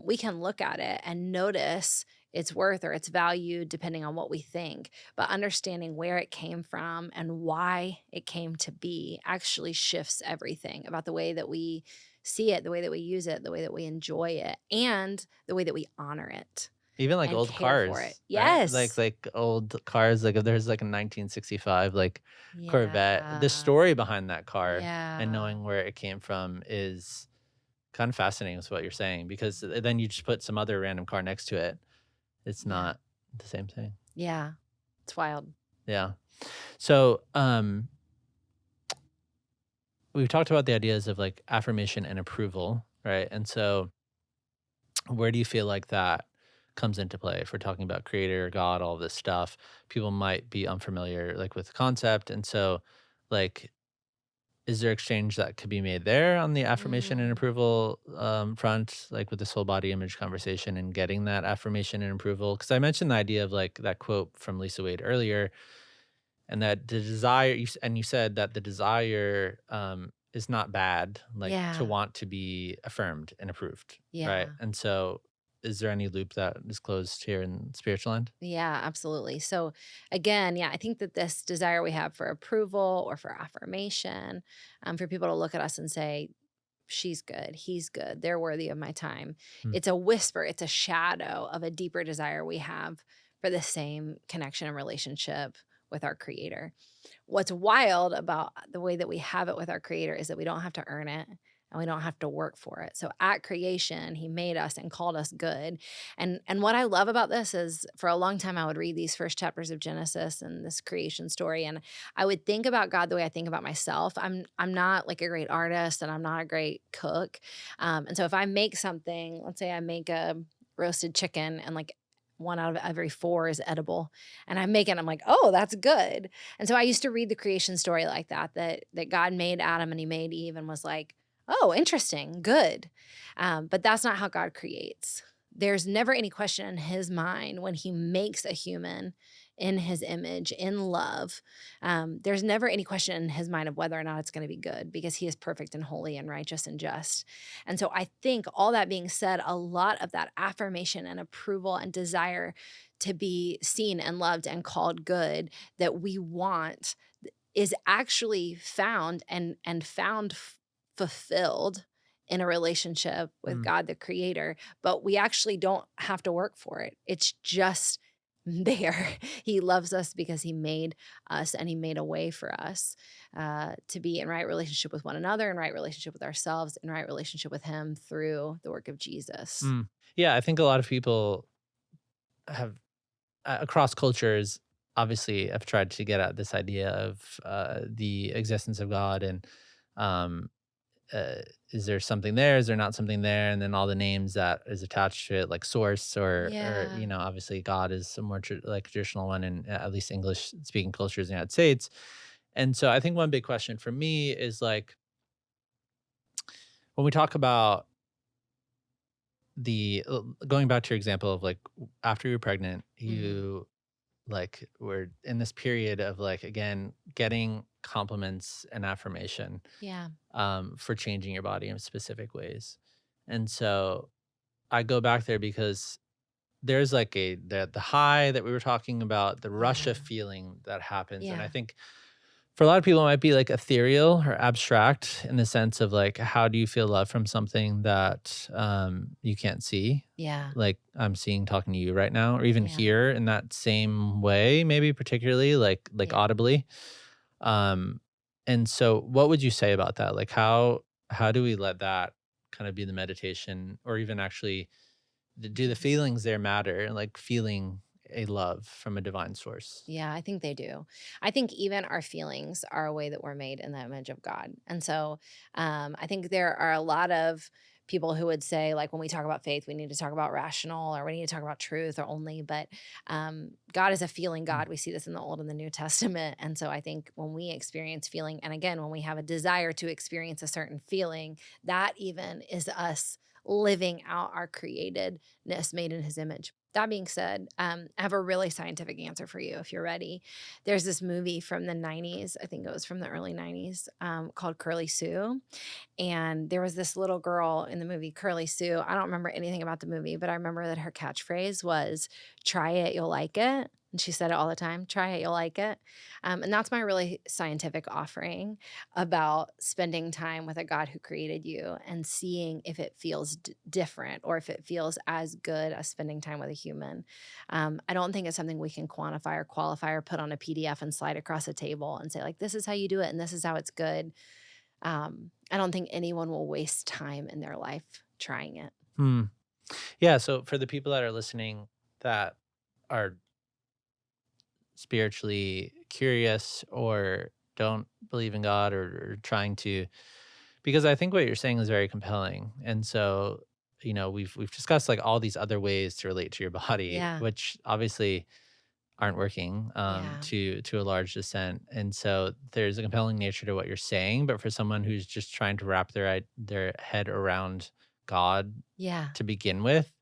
we can look at it and notice its worth or its value depending on what we think. But understanding where it came from and why it came to be actually shifts everything about the way that we see it, the way that we use it, the way that we enjoy it, and the way that we honor it Even like and old care for it. cars, right? Yes. Like old cars, like if there's like a 1965 like Corvette, the Yeah. story behind that car and Yeah. knowing where it came from is kind of fascinating with what you're saying because then you just put some other random car next to it. It's Yeah. not the same thing. Yeah. It's wild. Yeah. So, we've talked about the ideas of like affirmation and approval, right? And so where do you feel like that comes into play if we're talking about creator, God, all this stuff? People might be unfamiliar like with the concept. And so like is there exchange that could be made there on the affirmation and Mm. approval front, like with this whole body image conversation and getting that affirmation and approval? Because I mentioned the idea of like that quote from Lisa Wade earlier, and that the desire, and you said that the desire is not bad, like to Yeah. want to be affirmed and approved, right? Yeah. And so, is there any loop that is closed here in spiritual end? Yeah, absolutely. So again, yeah, I think that this desire we have for approval or for affirmation, for people to look at us and say, she's good, he's good, they're worthy of my time. Mm, It's a whisper, it's a shadow of a deeper desire we have for the same connection and relationship with our creator. What's wild about the way that we have it with our creator is that we don't have to earn it and we don't have to work for it. So at creation, he made us and called us good. And what I love about this is for a long time I would read these first chapters of Genesis and this creation story and I would think about God the way I think about myself. I'm not like a great artist and I'm not a great cook. And so if I make something, let's say I make a roasted chicken and like one out of every four is edible and I make it, I'm like, oh, that's good. And so I used to read the creation story like that, that God made Adam and he made Eve and was like, oh, interesting, good. But that's not how God creates. There's never any question in his mind when he makes a human in his image, in love. There's never any question in his mind of whether or not it's going to be good because he is perfect and holy and righteous and just. And so I think all that being said, a lot of that affirmation and approval and desire to be seen and loved and called good that we want is actually found and found fulfilled in a relationship with mm, God the creator, but we actually don't have to work for it. It's just there. He loves us because he made us and he made a way for us to be in right relationship with one another, in right relationship with ourselves, in right relationship with him through the work of Jesus. mm. Yeah, I think a lot of people have across cultures obviously have tried to get at this idea of the existence of God and um, uh, is there something there? Is there not something there? And then all the names that is attached to it, like source or Yeah. obviously God is a more like traditional one in at least English speaking cultures in the United States. And so I think one big question for me is like when we talk about the going back to your example of like after you're pregnant, Mhm. you like we're in this period of like again getting compliments and affirmation Yeah. for changing your body in specific ways. And so I go back there because there's like the high that we were talking about, the rush Yeah. of feeling that happens. And I Yeah. think for a lot of people it might be like ethereal or abstract in the sense of like how do you feel love from something that you can't see? Yeah. Like I'm seeing talking to you right now, or even Yeah. hear in that same way, maybe particularly like Yeah. audibly. Um And so what would you say about that? Like how do we let that kind of be the meditation, or even actually do the feelings there matter? Like feeling a love from a divine source. Yeah, I think they do. I think even our feelings are a way that we're made in the image of God. And so I think there are a lot of people who would say, like, when we talk about faith, we need to talk about rational or we need to talk about truth or only. But God is a feeling Mm. God. We see this in the Old and the New Testament. And so I think when we experience feeling, and again, when we have a desire to experience a certain feeling, that even is us living out our createdness made in his image. That being said, I have a really scientific answer for you if you're ready. There's this movie from the 90s, I think it was from the early 90s, called Curly Sue. And there was this little girl in the movie, Curly Sue. I don't remember anything about the movie, but I remember that her catchphrase was, "Try it, you'll like it." And she said it all the time, "Try it, you'll like it." And that's my really scientific offering about spending time with a God who created you and seeing if it feels different or if it feels as good as spending time with a human. I don't think it's something we can quantify or qualify or put on a PDF and slide across a table and say, like, this is how you do it and this is how it's good. I don't think anyone will waste time in their life trying it. Hmm. Yeah. So for the people that are listening that are spiritually curious or don't believe in God, or trying to, because I think what you're saying is very compelling. And so, we've discussed like all these other ways to relate to your body, Yeah. which obviously aren't working Yeah. to a large extent. And so there's a compelling nature to what you're saying, but for someone who's just trying to wrap their head around God Yeah. to begin with,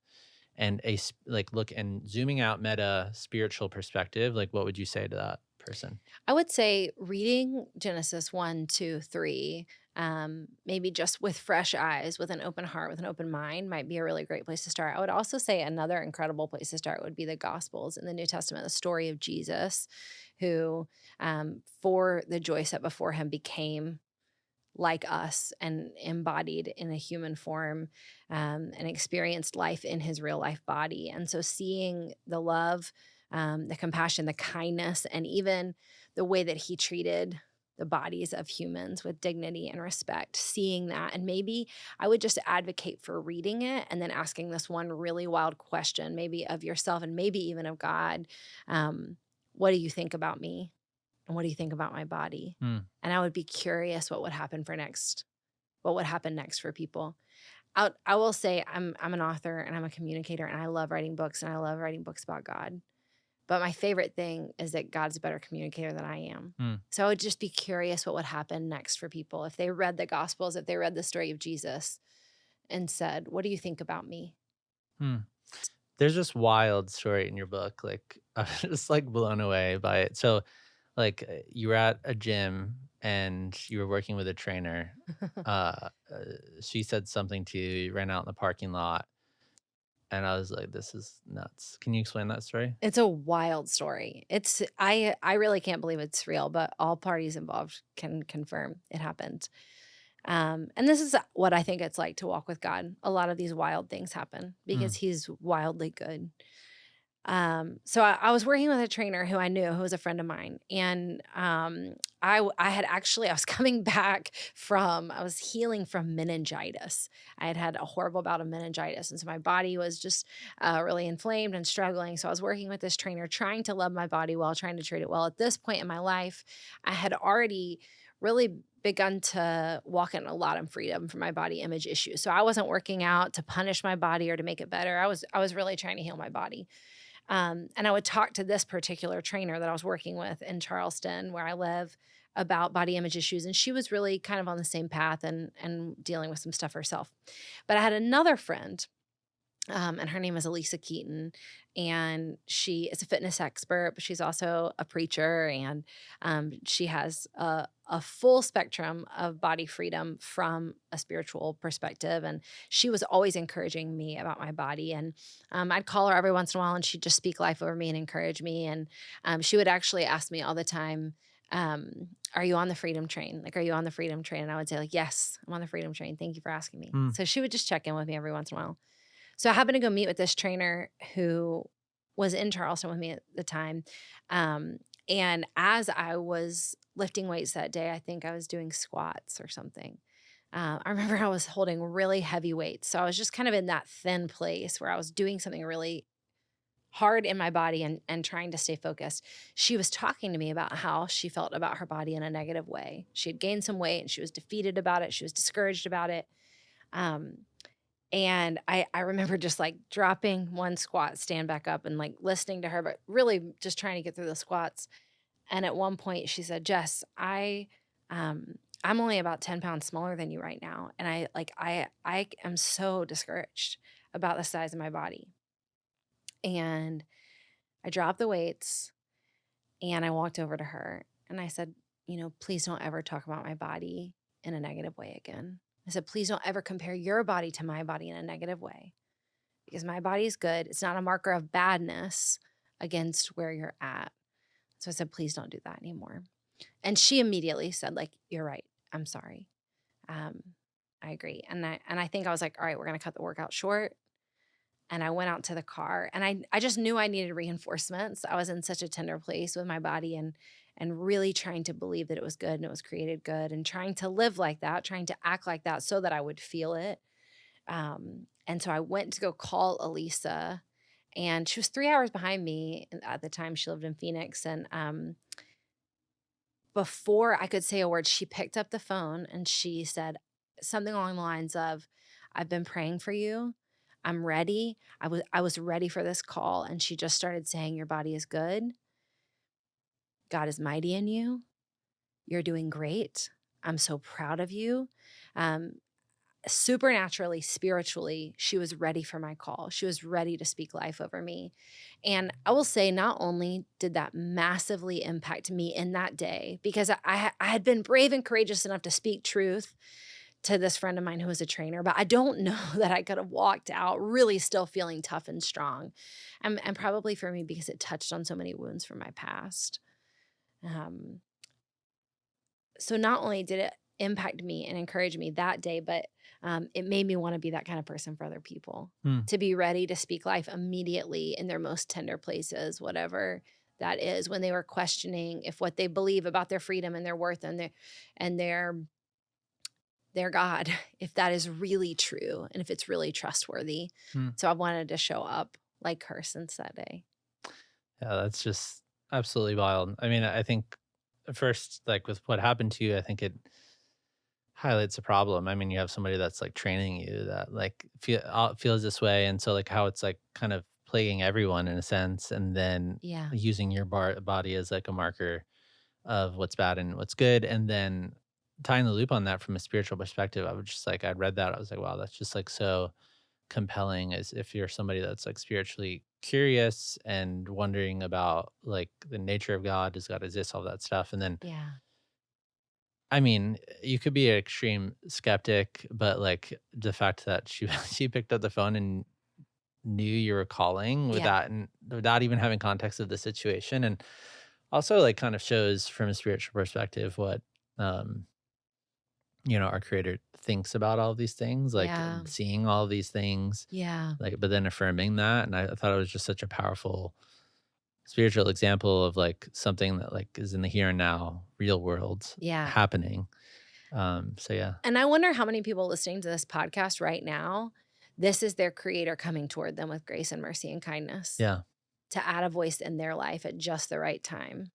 and like look and zooming out meta spiritual perspective, like what would you say to that person? I would say reading Genesis 1, 2, 3, maybe just with fresh eyes, with an open heart, with an open mind, might be a really great place to start. I would also say another incredible place to start would be the Gospels in the New Testament, the story of Jesus, who, for the joy set before him, became like us and embodied in a human form, and experienced life in his real life body. And so seeing the love, the compassion, the kindness, and even the way that he treated the bodies of humans with dignity and respect, seeing that. And maybe I would just advocate for reading it and then asking this one really wild question, maybe of yourself and maybe even of God. What do you think about me? And what do you think about my body? Hmm. And I would be curious what would happen what would happen next for people. I will say I'm an author and I'm a communicator and I love writing books and I love writing books about God. But my favorite thing is that God's a better communicator than I am. Hmm. So I would just be curious what would happen next for people if they read the Gospels, if they read the story of Jesus and said, "What do you think about me?" Hmm. There's this wild story in your book. Like I was just like blown away by it. So, like you were at a gym and you were working with a trainer. She said something to you. You ran out in the parking lot, and I was like, "This is nuts." Can you explain that story? It's a wild story. I really can't believe it's real, but all parties involved can confirm it happened. And this is what I think it's like to walk with God. A lot of these wild things happen Hmm. because he's wildly good. So I was working with a trainer who I knew, who was a friend of mine, and I had actually I was coming back from I was healing from meningitis. I had had a horrible bout of meningitis, and so my body was just really inflamed and struggling. So I was working with this trainer, trying to love my body well, trying to treat it well. At this point in my life, I had already really begun to walk in a lot of freedom from my body image issues. So I wasn't working out to punish my body or to make it better. I was really trying to heal my body. And I would talk to this particular trainer that I was working with in Charleston, where I live, about body image issues. And she was really kind of on the same path and dealing with some stuff herself. But I had another friend, and her name is Elisa Keaton, and she is a fitness expert, but she's also a preacher, and she has a full spectrum of body freedom from a spiritual perspective. And she was always encouraging me about my body, and I'd call her every once in a while, and she'd just speak life over me and encourage me. And she would actually ask me all the time. Are you on the freedom train? Like, are you on the freedom train? And I would say, like, yes, I'm on the freedom train. Thank you for asking me. Hmm. So she would just check in with me every once in a while. So I happened to go meet with this trainer who was in Charleston with me at the time. Um, and as I was lifting weights that day. I think I was doing squats or something. I remember I was holding really heavy weights. So I was just kind of in that thin place where I was doing something really hard in my body and trying to stay focused. She was talking to me about how she felt about her body in a negative way. She had gained some weight and she was defeated about it. She was discouraged about it. Um, and I remember just like dropping one squat, stand back up and like listening to her, but really just trying to get through the squats. And at one point she said, Jess, I'm only about 10 pounds smaller than you right now. And I am so discouraged about the size of my body. And I dropped the weights and I walked over to her and I said, please don't ever talk about my body in a negative way again. I said, please don't ever compare your body to my body in a negative way because my body is good. It's not a marker of badness against where you're at. So I said, please don't do that anymore. And she immediately said, like, you're right. I'm sorry. Um, I agree. And I think I was like, all right, we're going to cut the workout short. And I went out to the car and I just knew I needed reinforcements. I was in such a tender place with my body and really trying to believe that it was good and it was created good and trying to live like that, trying to act like that so that I would feel it. And so I went to go call Elisa and she was 3 hours behind me. And at the time she lived in Phoenix. And before I could say a word, she picked up the phone and she said something along the lines of, I've been praying for you. I'm ready. I was ready for this call. And she just started saying, your body is good. God is mighty in you. You're doing great. I'm so proud of you. Um, Supernaturally, spiritually, she was ready for my call. She was ready to speak life over me. And I will say, not only did that massively impact me in that day, because I had been brave and courageous enough to speak truth to this friend of mine who was a trainer, but I don't know that I could have walked out really still feeling tough and strong. And probably for me, because it touched on so many wounds from my past. Um, so not only did it impact me and encourage me that day, but it made me want to be that kind of person for other people, Hmm. to be ready to speak life immediately in their most tender places, whatever that is, when they were questioning if what they believe about their freedom and their worth and their God, if that is really true and if it's really trustworthy. Hmm. So I wanted to show up like her since that day. Yeah, that's just absolutely wild. I mean, I think first, like with what happened to you, I think it highlights a problem. I mean, you have somebody that's like training you that like feels this way, and so like how it's like kind of plaguing everyone in a sense, and then Yeah. using your body as like a marker of what's bad and what's good, and then tying the loop on that from a spiritual perspective. I would just like I'd read that I was like, wow, that's just like so compelling. As if you're somebody that's like spiritually curious and wondering about like the nature of God, does God exist, all that stuff, and then Yeah. I mean, you could be an extreme skeptic, but, like, the fact that she she picked up the phone and knew you were calling Yeah. without even having context of the situation, and also, like, kind of shows from a spiritual perspective what, um, our creator thinks about all of these things, like, Yeah. seeing all of these things, Yeah. like, but then affirming that, and I thought it was just such a powerful spiritual example of, like, something that, like, is in the here and now, real world Yeah. happening. So yeah. And I wonder how many people listening to this podcast right now, this is their creator coming toward them with grace and mercy and kindness Yeah. to add a voice in their life at just the right time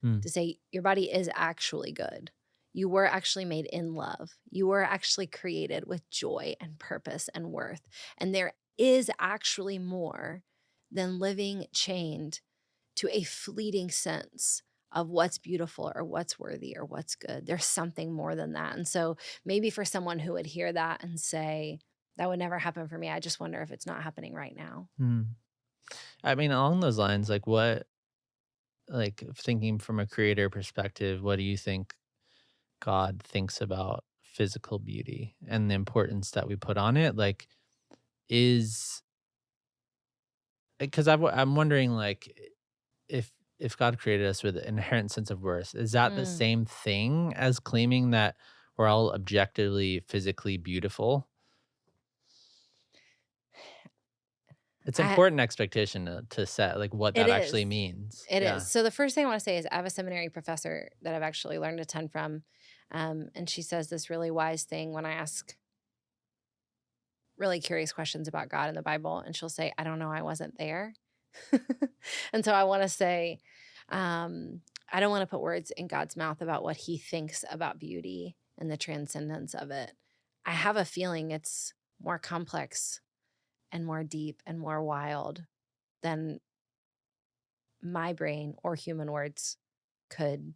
Mm. to say, your body is actually good. You were actually made in love. You were actually created with joy and purpose and worth. And there is actually more than living chained to a fleeting sense of what's beautiful or what's worthy or what's good. There's something more than that. And so maybe for someone who would hear that and say, that would never happen for me, I just wonder if it's not happening right now. Mm. I mean, along those lines, like like thinking from a creator perspective, what do you think God thinks about physical beauty and the importance that we put on it? Like, is because I'm wondering, like, if God created us with an inherent sense of worth, is that the Mm. same thing as claiming that we're all objectively physically beautiful? It's I important expectation to set, like, what It that is. actually means. It is. Yeah. So the first thing I wanna say is I have a seminary professor that I've actually learned a ton from, and she says this really wise thing when I ask really curious questions about God and the Bible, and she'll say, "I don't know, I wasn't there." And so I wanna say, I don't wanna put words in God's mouth about what he thinks about beauty and the transcendence of it. I have a feeling it's more complex and more deep and more wild than my brain or human words could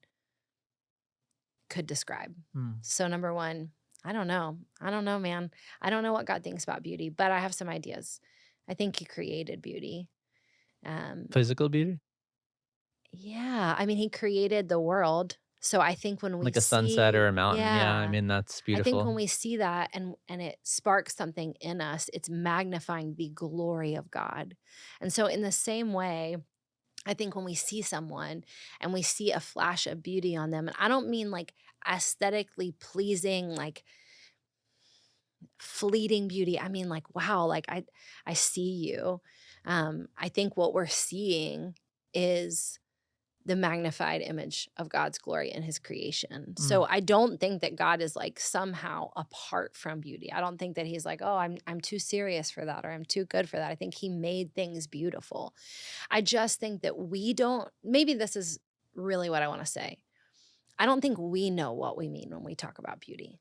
describe. Mm. So number 1, I don't know. I don't know, man. I don't know what God thinks about beauty, but I have some ideas. I think he created beauty. Um, Physical beauty? yeah, I mean, he created the world. So I think when we Like a sunset see or a mountain, yeah, I yeah, mean, that's I think when beautiful. we see that and it sparks something in us, it's magnifying the glory of God. And so in the same way, I think when we see someone and we see a flash of beauty on them, and I don't mean like aesthetically pleasing, like fleeting beauty. I mean like, wow, like I see you. I think what we're seeing is the magnified image of God's glory in his creation. Mm. So I don't think that God is like somehow apart from beauty. I don't think that he's like, "Oh, I'm too serious for that or I'm too good for that." I think he made things beautiful. I just think that we don't maybe this is really what I want to say. I don't think we know what we mean when we talk about beauty.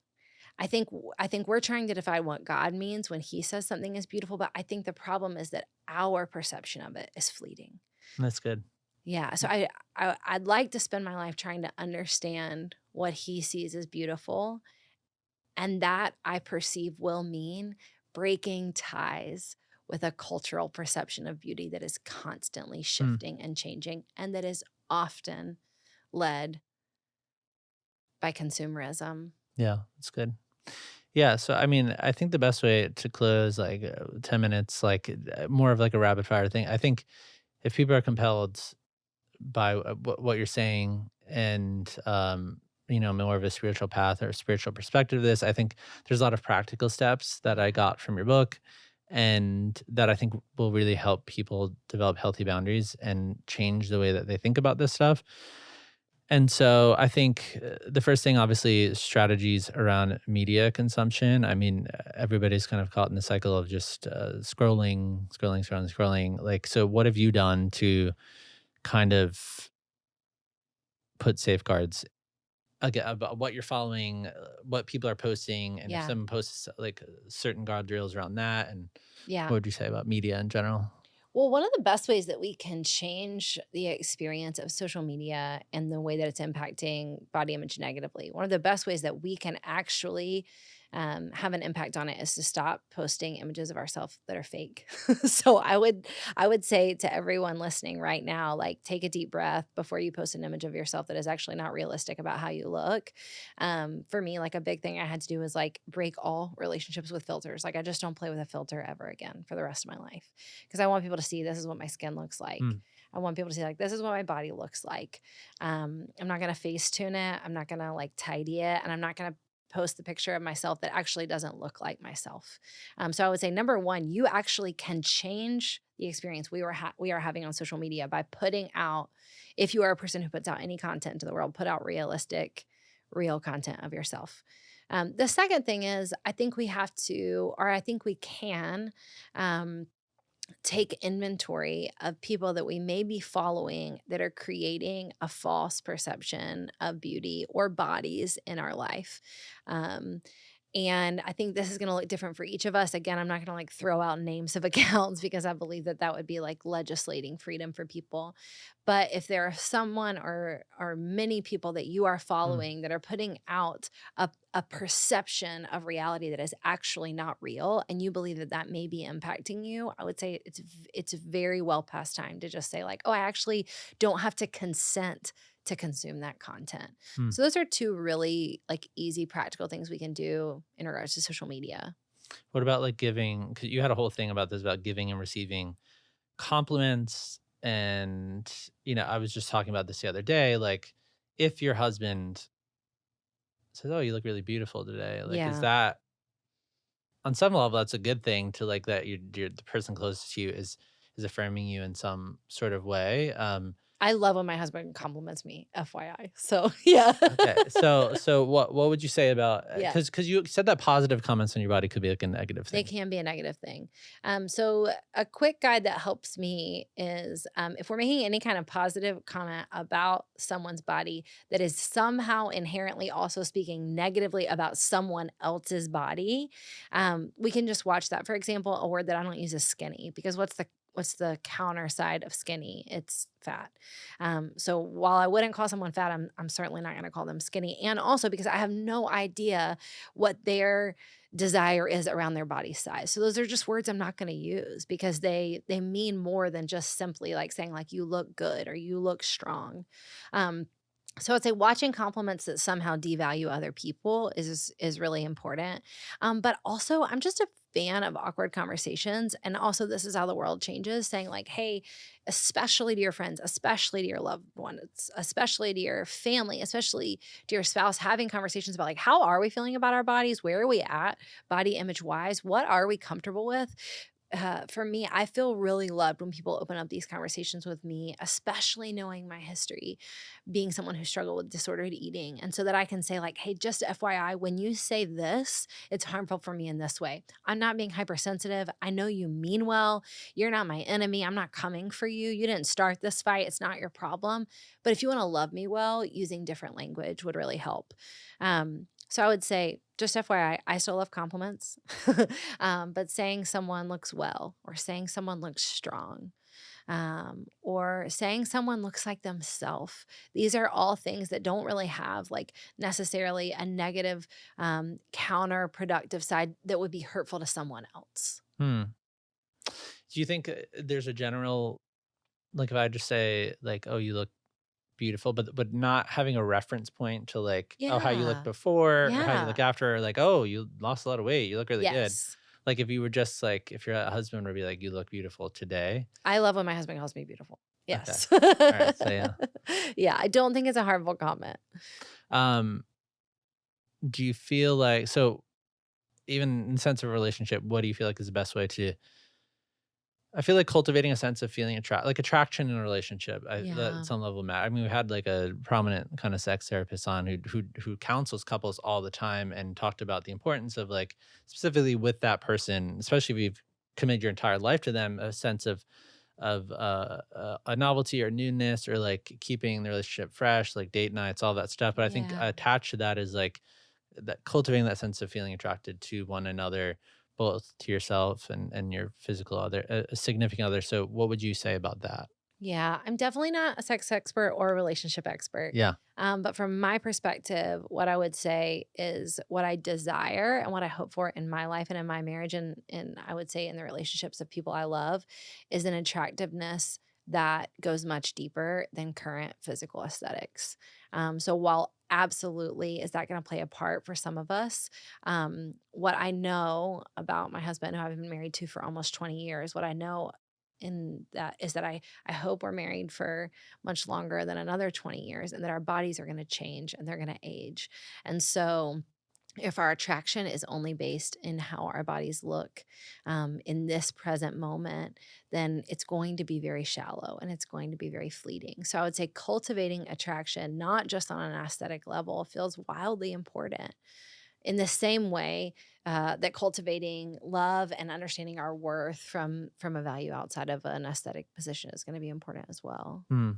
I think we're trying to define what God means when he says something is beautiful, but I think the problem is that our perception of it is fleeting. That's good. Yeah, so I'd like to spend my life trying to understand what he sees as beautiful, and that I perceive will mean breaking ties with a cultural perception of beauty that is constantly Mm. shifting and changing and that is often led by consumerism. Yeah, that's good. Yeah, so, I mean, I think the best way to close, like, 10 minutes, like, more of like a rapid fire thing. I think if people are compelled by what you're saying and, more of a spiritual path or spiritual perspective of this, I think there's a lot of practical steps that I got from your book and that I think will really help people develop healthy boundaries and change the way that they think about this stuff. And so I think the first thing, obviously, is strategies around media consumption. I mean, everybody's kind of caught in the cycle of just scrolling. Like, so what have you done to kind of put safeguards again about what you're following, what people are posting, and if Yeah, someone posts like certain guardrails around that, and yeah. what would you say about media in general? Well, one of the best ways that we can change the experience of social media and the way that it's impacting body image negatively, one of the best ways that we can actually have an impact on it is to stop posting images of ourselves that are fake. So I would say to everyone listening right now, like take a deep breath before you post an image of yourself that is actually not realistic about how you look. For me, like a big thing I had to do was like break all relationships with filters. Like I just don't play with a filter ever again for the rest of my life because I want people to see this is what my skin looks like. Mm, I want people to see like this is what my body looks like. I'm not gonna face tune it. I'm not gonna like tidy it, and I'm not gonna post the picture of myself that actually doesn't look like myself. So I would say number one, you actually can change the experience we are having on social media by putting out. If you are a person who puts out any content into the world, put out realistic, real content of yourself. The second thing is, I think we have to, or I think we can. Um, Take inventory of people that we may be following that are creating a false perception of beauty or bodies in our life. Um, and I think this is going to look different for each of us. Again, I'm not going to like throw out names of accounts because I believe that that would be like legislating freedom for people. But if there are someone or many people that you are mm, following that are putting out a perception of reality that is actually not real, and you believe that that may be impacting you, I would say it's very well past time to just say like, oh, I actually don't have to consent to consume that content. mm. So those are two really like easy practical things we can do in regards to social media. What about like giving? Because you had a whole thing about this about giving and receiving compliments, and I was just talking about this the other day. Like, if your husband says, "Oh, you look really beautiful today," like, is Yeah. that on some level, that's a good thing to like that you're the person closest to you is affirming you in some sort of way. I love when my husband compliments me, FYI. So, yeah. Okay. So what would you say about Yeah. because you said that positive comments on your body could be like a negative They thing. can be a negative thing. So a quick guide that helps me is if we're making any kind of positive comment about someone's body that is somehow inherently also speaking negatively about someone else's body, we can just watch that. For example, a word that I don't use is skinny because what's the counter side of skinny? It's fat. So while I wouldn't call someone fat, I'm certainly not going to call them skinny. And also because I have no idea what their desire is around their body size. So those are just words I'm not going to use because they mean more than just simply like saying like you look good or you look strong. Um so I'd say watching compliments that somehow devalue other people is really important. But also I'm just a fan of awkward conversations. And also this is how the world changes, saying like, hey, especially to your friends, especially to your loved ones, especially to your family, especially to your spouse, having conversations about like, how are we feeling about our bodies? Where are we at body image wise? What are we comfortable with? For me, I feel really loved when people open up these conversations with me, especially knowing my history, being someone who struggled with disordered eating. And so that I can say, like, hey, just FYI, when you say this, it's harmful for me in this way. I'm not being hypersensitive. I know you mean well. You're not my enemy. I'm not coming for you. You didn't start this fight. It's not your problem. But if you want to love me well, using different language would really help. So I would say, just FYI, I still love compliments, but saying someone looks well, or saying someone looks strong, or saying someone looks like themselves. These are all things that don't really have like necessarily a negative, counterproductive side that would be hurtful to someone else. Hmm. Do you think there's a general like if I just say like, oh, you look beautiful, but not having a reference point to like, oh, how you look Yeah. before or how you look Yeah. after, or like, oh, you lost a lot of weight, you look really good. Yes. Like if you were just like, if your husband would be like, you look beautiful today. I love when my husband calls me beautiful. Okay. Yes. All right. So yeah. Yeah, I don't think it's a harmful comment. Um, do you feel like so even in sense of relationship, what do you feel like is the best way to I feel like cultivating a sense of feeling like attraction in a relationship, that Yeah. at some level matter. I mean, we had like a prominent kind of sex therapist on who counsels couples all the time and talked about the importance of like specifically with that person, especially if you've committed your entire life to them, a sense of a novelty or newness or like keeping the relationship fresh, like date nights, all that stuff. But I think Yeah. attached to that is like that cultivating that sense of feeling attracted to one another, both to yourself and your physical other, a significant other. So, what would you say about that? Yeah, I'm definitely not a sex expert or a relationship expert. Yeah. But from my perspective, what I would say is what I desire and what I hope for in my life and in my marriage, and I would say in the relationships of people I love, is an attractiveness that goes much deeper than current physical aesthetics. So while absolutely is that going to play a part for some of us, what I know about my husband, who I've been married to for almost 20 years, what I know in that is that I hope we're married for much longer than another 20 years and that our bodies are going to change and they're going to age. And so if our attraction is only based in how our bodies look in this present moment, then it's going to be very shallow and it's going to be very fleeting. So I would say cultivating attraction, not just on an aesthetic level, feels wildly important in the same way that cultivating love and understanding our worth from a value outside of an aesthetic position is going to be important as well. Hmm.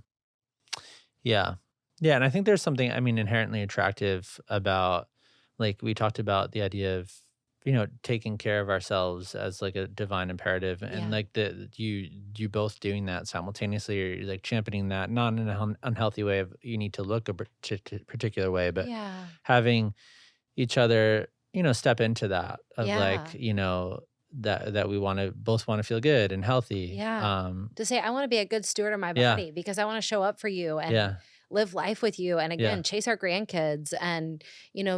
Yeah. Yeah. And I think there's something, I mean, inherently attractive about, like, we talked about the idea of, taking care of ourselves as like a divine imperative and Yeah. like you both doing that simultaneously or you're like championing that, not in an unhealthy way of you need to look a particular way, but Yeah. having each other, step into that of like, Yeah. that we both want to feel good and healthy. Yeah. To say, I want to be a good steward of my Yeah, body because I want to show up for you and yeah, live life with you. And yeah. again, chase our grandkids and,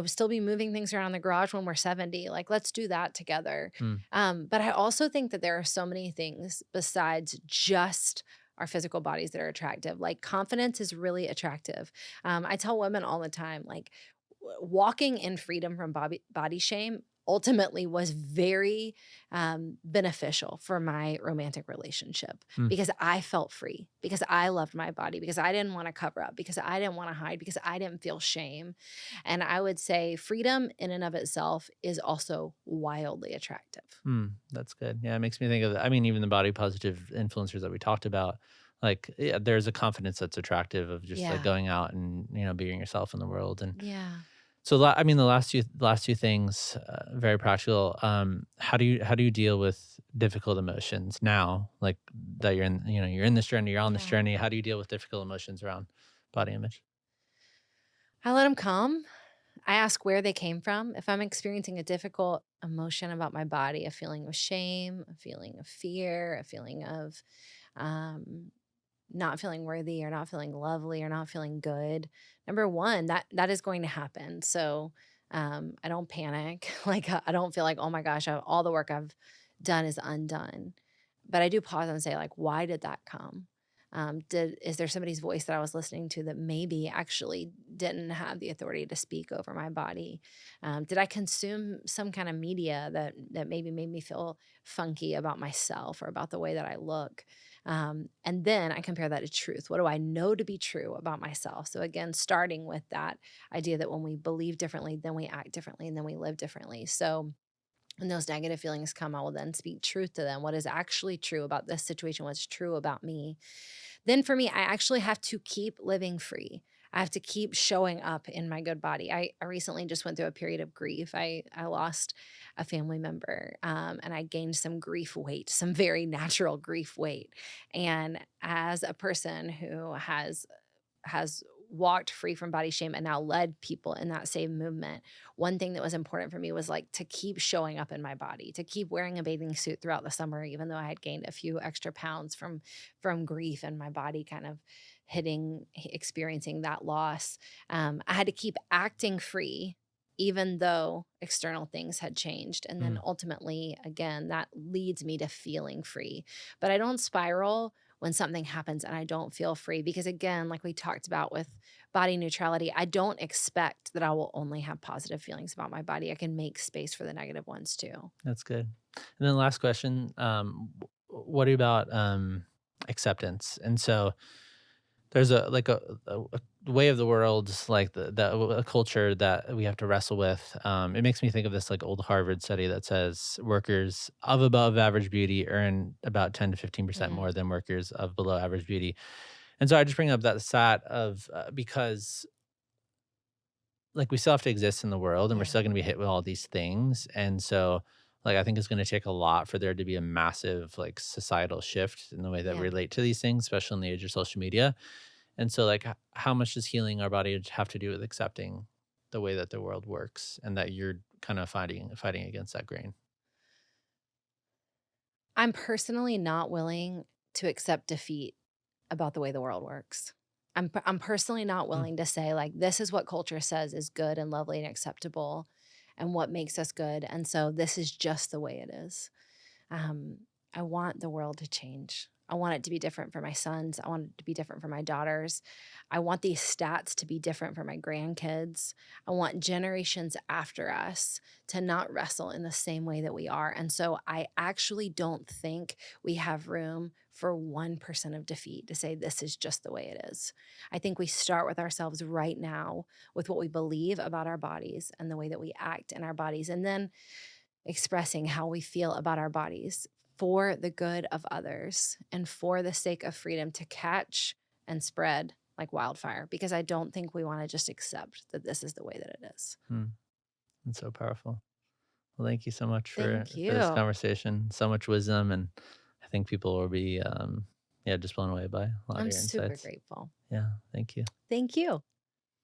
still be moving things around the garage when we're 70. Like, let's do that together. Mm, But I also think that there are so many things besides just our physical bodies that are attractive. Like, confidence is really attractive. I tell women all the time, like, walking in freedom from body shame ultimately was very beneficial for my romantic relationship Mm, because I felt free, because I loved my body, because I didn't want to cover up, because I didn't want to hide, because I didn't feel shame. And I would say freedom in and of itself is also wildly attractive. that's good. Yeah, it makes me think of, I mean, even the body positive influencers that we talked about, like, yeah, there's a confidence that's attractive of just like Yeah. going out and, being yourself in the world. And Yeah. so, I mean, the last two things, very practical. How do you deal with difficult emotions now, like that you're in, you're in this journey, you're on this Yeah. journey. How do you deal with difficult emotions around body image? I let them come. I ask where they came from. If I'm experiencing a difficult emotion about my body, a feeling of shame, a feeling of fear, a feeling of um, not feeling worthy or not feeling lovely or not feeling good, number one, that is going to happen. So I don't panic. Like I don't feel like, oh my gosh, all the work I've done is undone. But I do pause and say, like, why did that come? Is there somebody's voice that I was listening to that maybe actually didn't have the authority to speak over my body? Did I consume some kind of media that maybe made me feel funky about myself or about the way that I look? And then I compare that to truth. What do I know to be true about myself? So again, starting with that idea that when we believe differently, then we act differently, and then we live differently. So when those negative feelings come, I will then speak truth to them. What is actually true about this situation? What's true about me? Then for me, I actually have to keep living free. I have to keep showing up in my good body. I recently just went through a period of grief. I lost a family member, and I gained some grief weight, some very natural grief weight. And as a person who has walked free from body shame and now led people in that same movement, one thing that was important for me was like to keep showing up in my body, to keep wearing a bathing suit throughout the summer, even though I had gained a few extra pounds from grief and my body kind of experiencing that loss. I had to keep acting free even though external things had changed. And then Mm, ultimately, again, that leads me to feeling free. But I don't spiral when something happens and I don't feel free. Because again, like we talked about with body neutrality, I don't expect that I will only have positive feelings about my body. I can make space for the negative ones too. that's good. And then last question, what about acceptance? And so there's a way of the world, like a culture that we have to wrestle with. It makes me think of this like old Harvard study that says workers of above average beauty earn about 10 to 15% Mm, more than workers of below average beauty. And so I just bring up that stat of because like we still have to exist in the world and we're yeah, still going to be hit with all these things. And so like I think it's going to take a lot for there to be a massive like societal shift in the way that we yeah. relate to these things, especially in the age of social media. And so, like, how much does healing our body have to do with accepting the way that the world works, and that you're kind of fighting against that grain? I'm personally not willing to accept defeat about the way the world works. I'm personally not Mm, willing to say like this is what culture says is good and lovely and acceptable and what makes us good. And so this is just the way it is. Um, I want the world to change. I want it to be different for my sons. I want it to be different for my daughters. I want these stats to be different for my grandkids. I want generations after us to not wrestle in the same way that we are. And so I actually don't think we have room for 1% of defeat to say this is just the way it is. I think we start with ourselves right now with what we believe about our bodies and the way that we act in our bodies. And then expressing how we feel about our bodies for the good of others and for the sake of freedom to catch and spread like wildfire, because I don't think we want to just accept that this is the way that it is. mm, it's so powerful. Well, thank you so much Thank for this you. conversation. So much wisdom, and I think people will be, yeah, just blown away by a lot of I'm your super insights. grateful. Yeah, thank you. Thank you.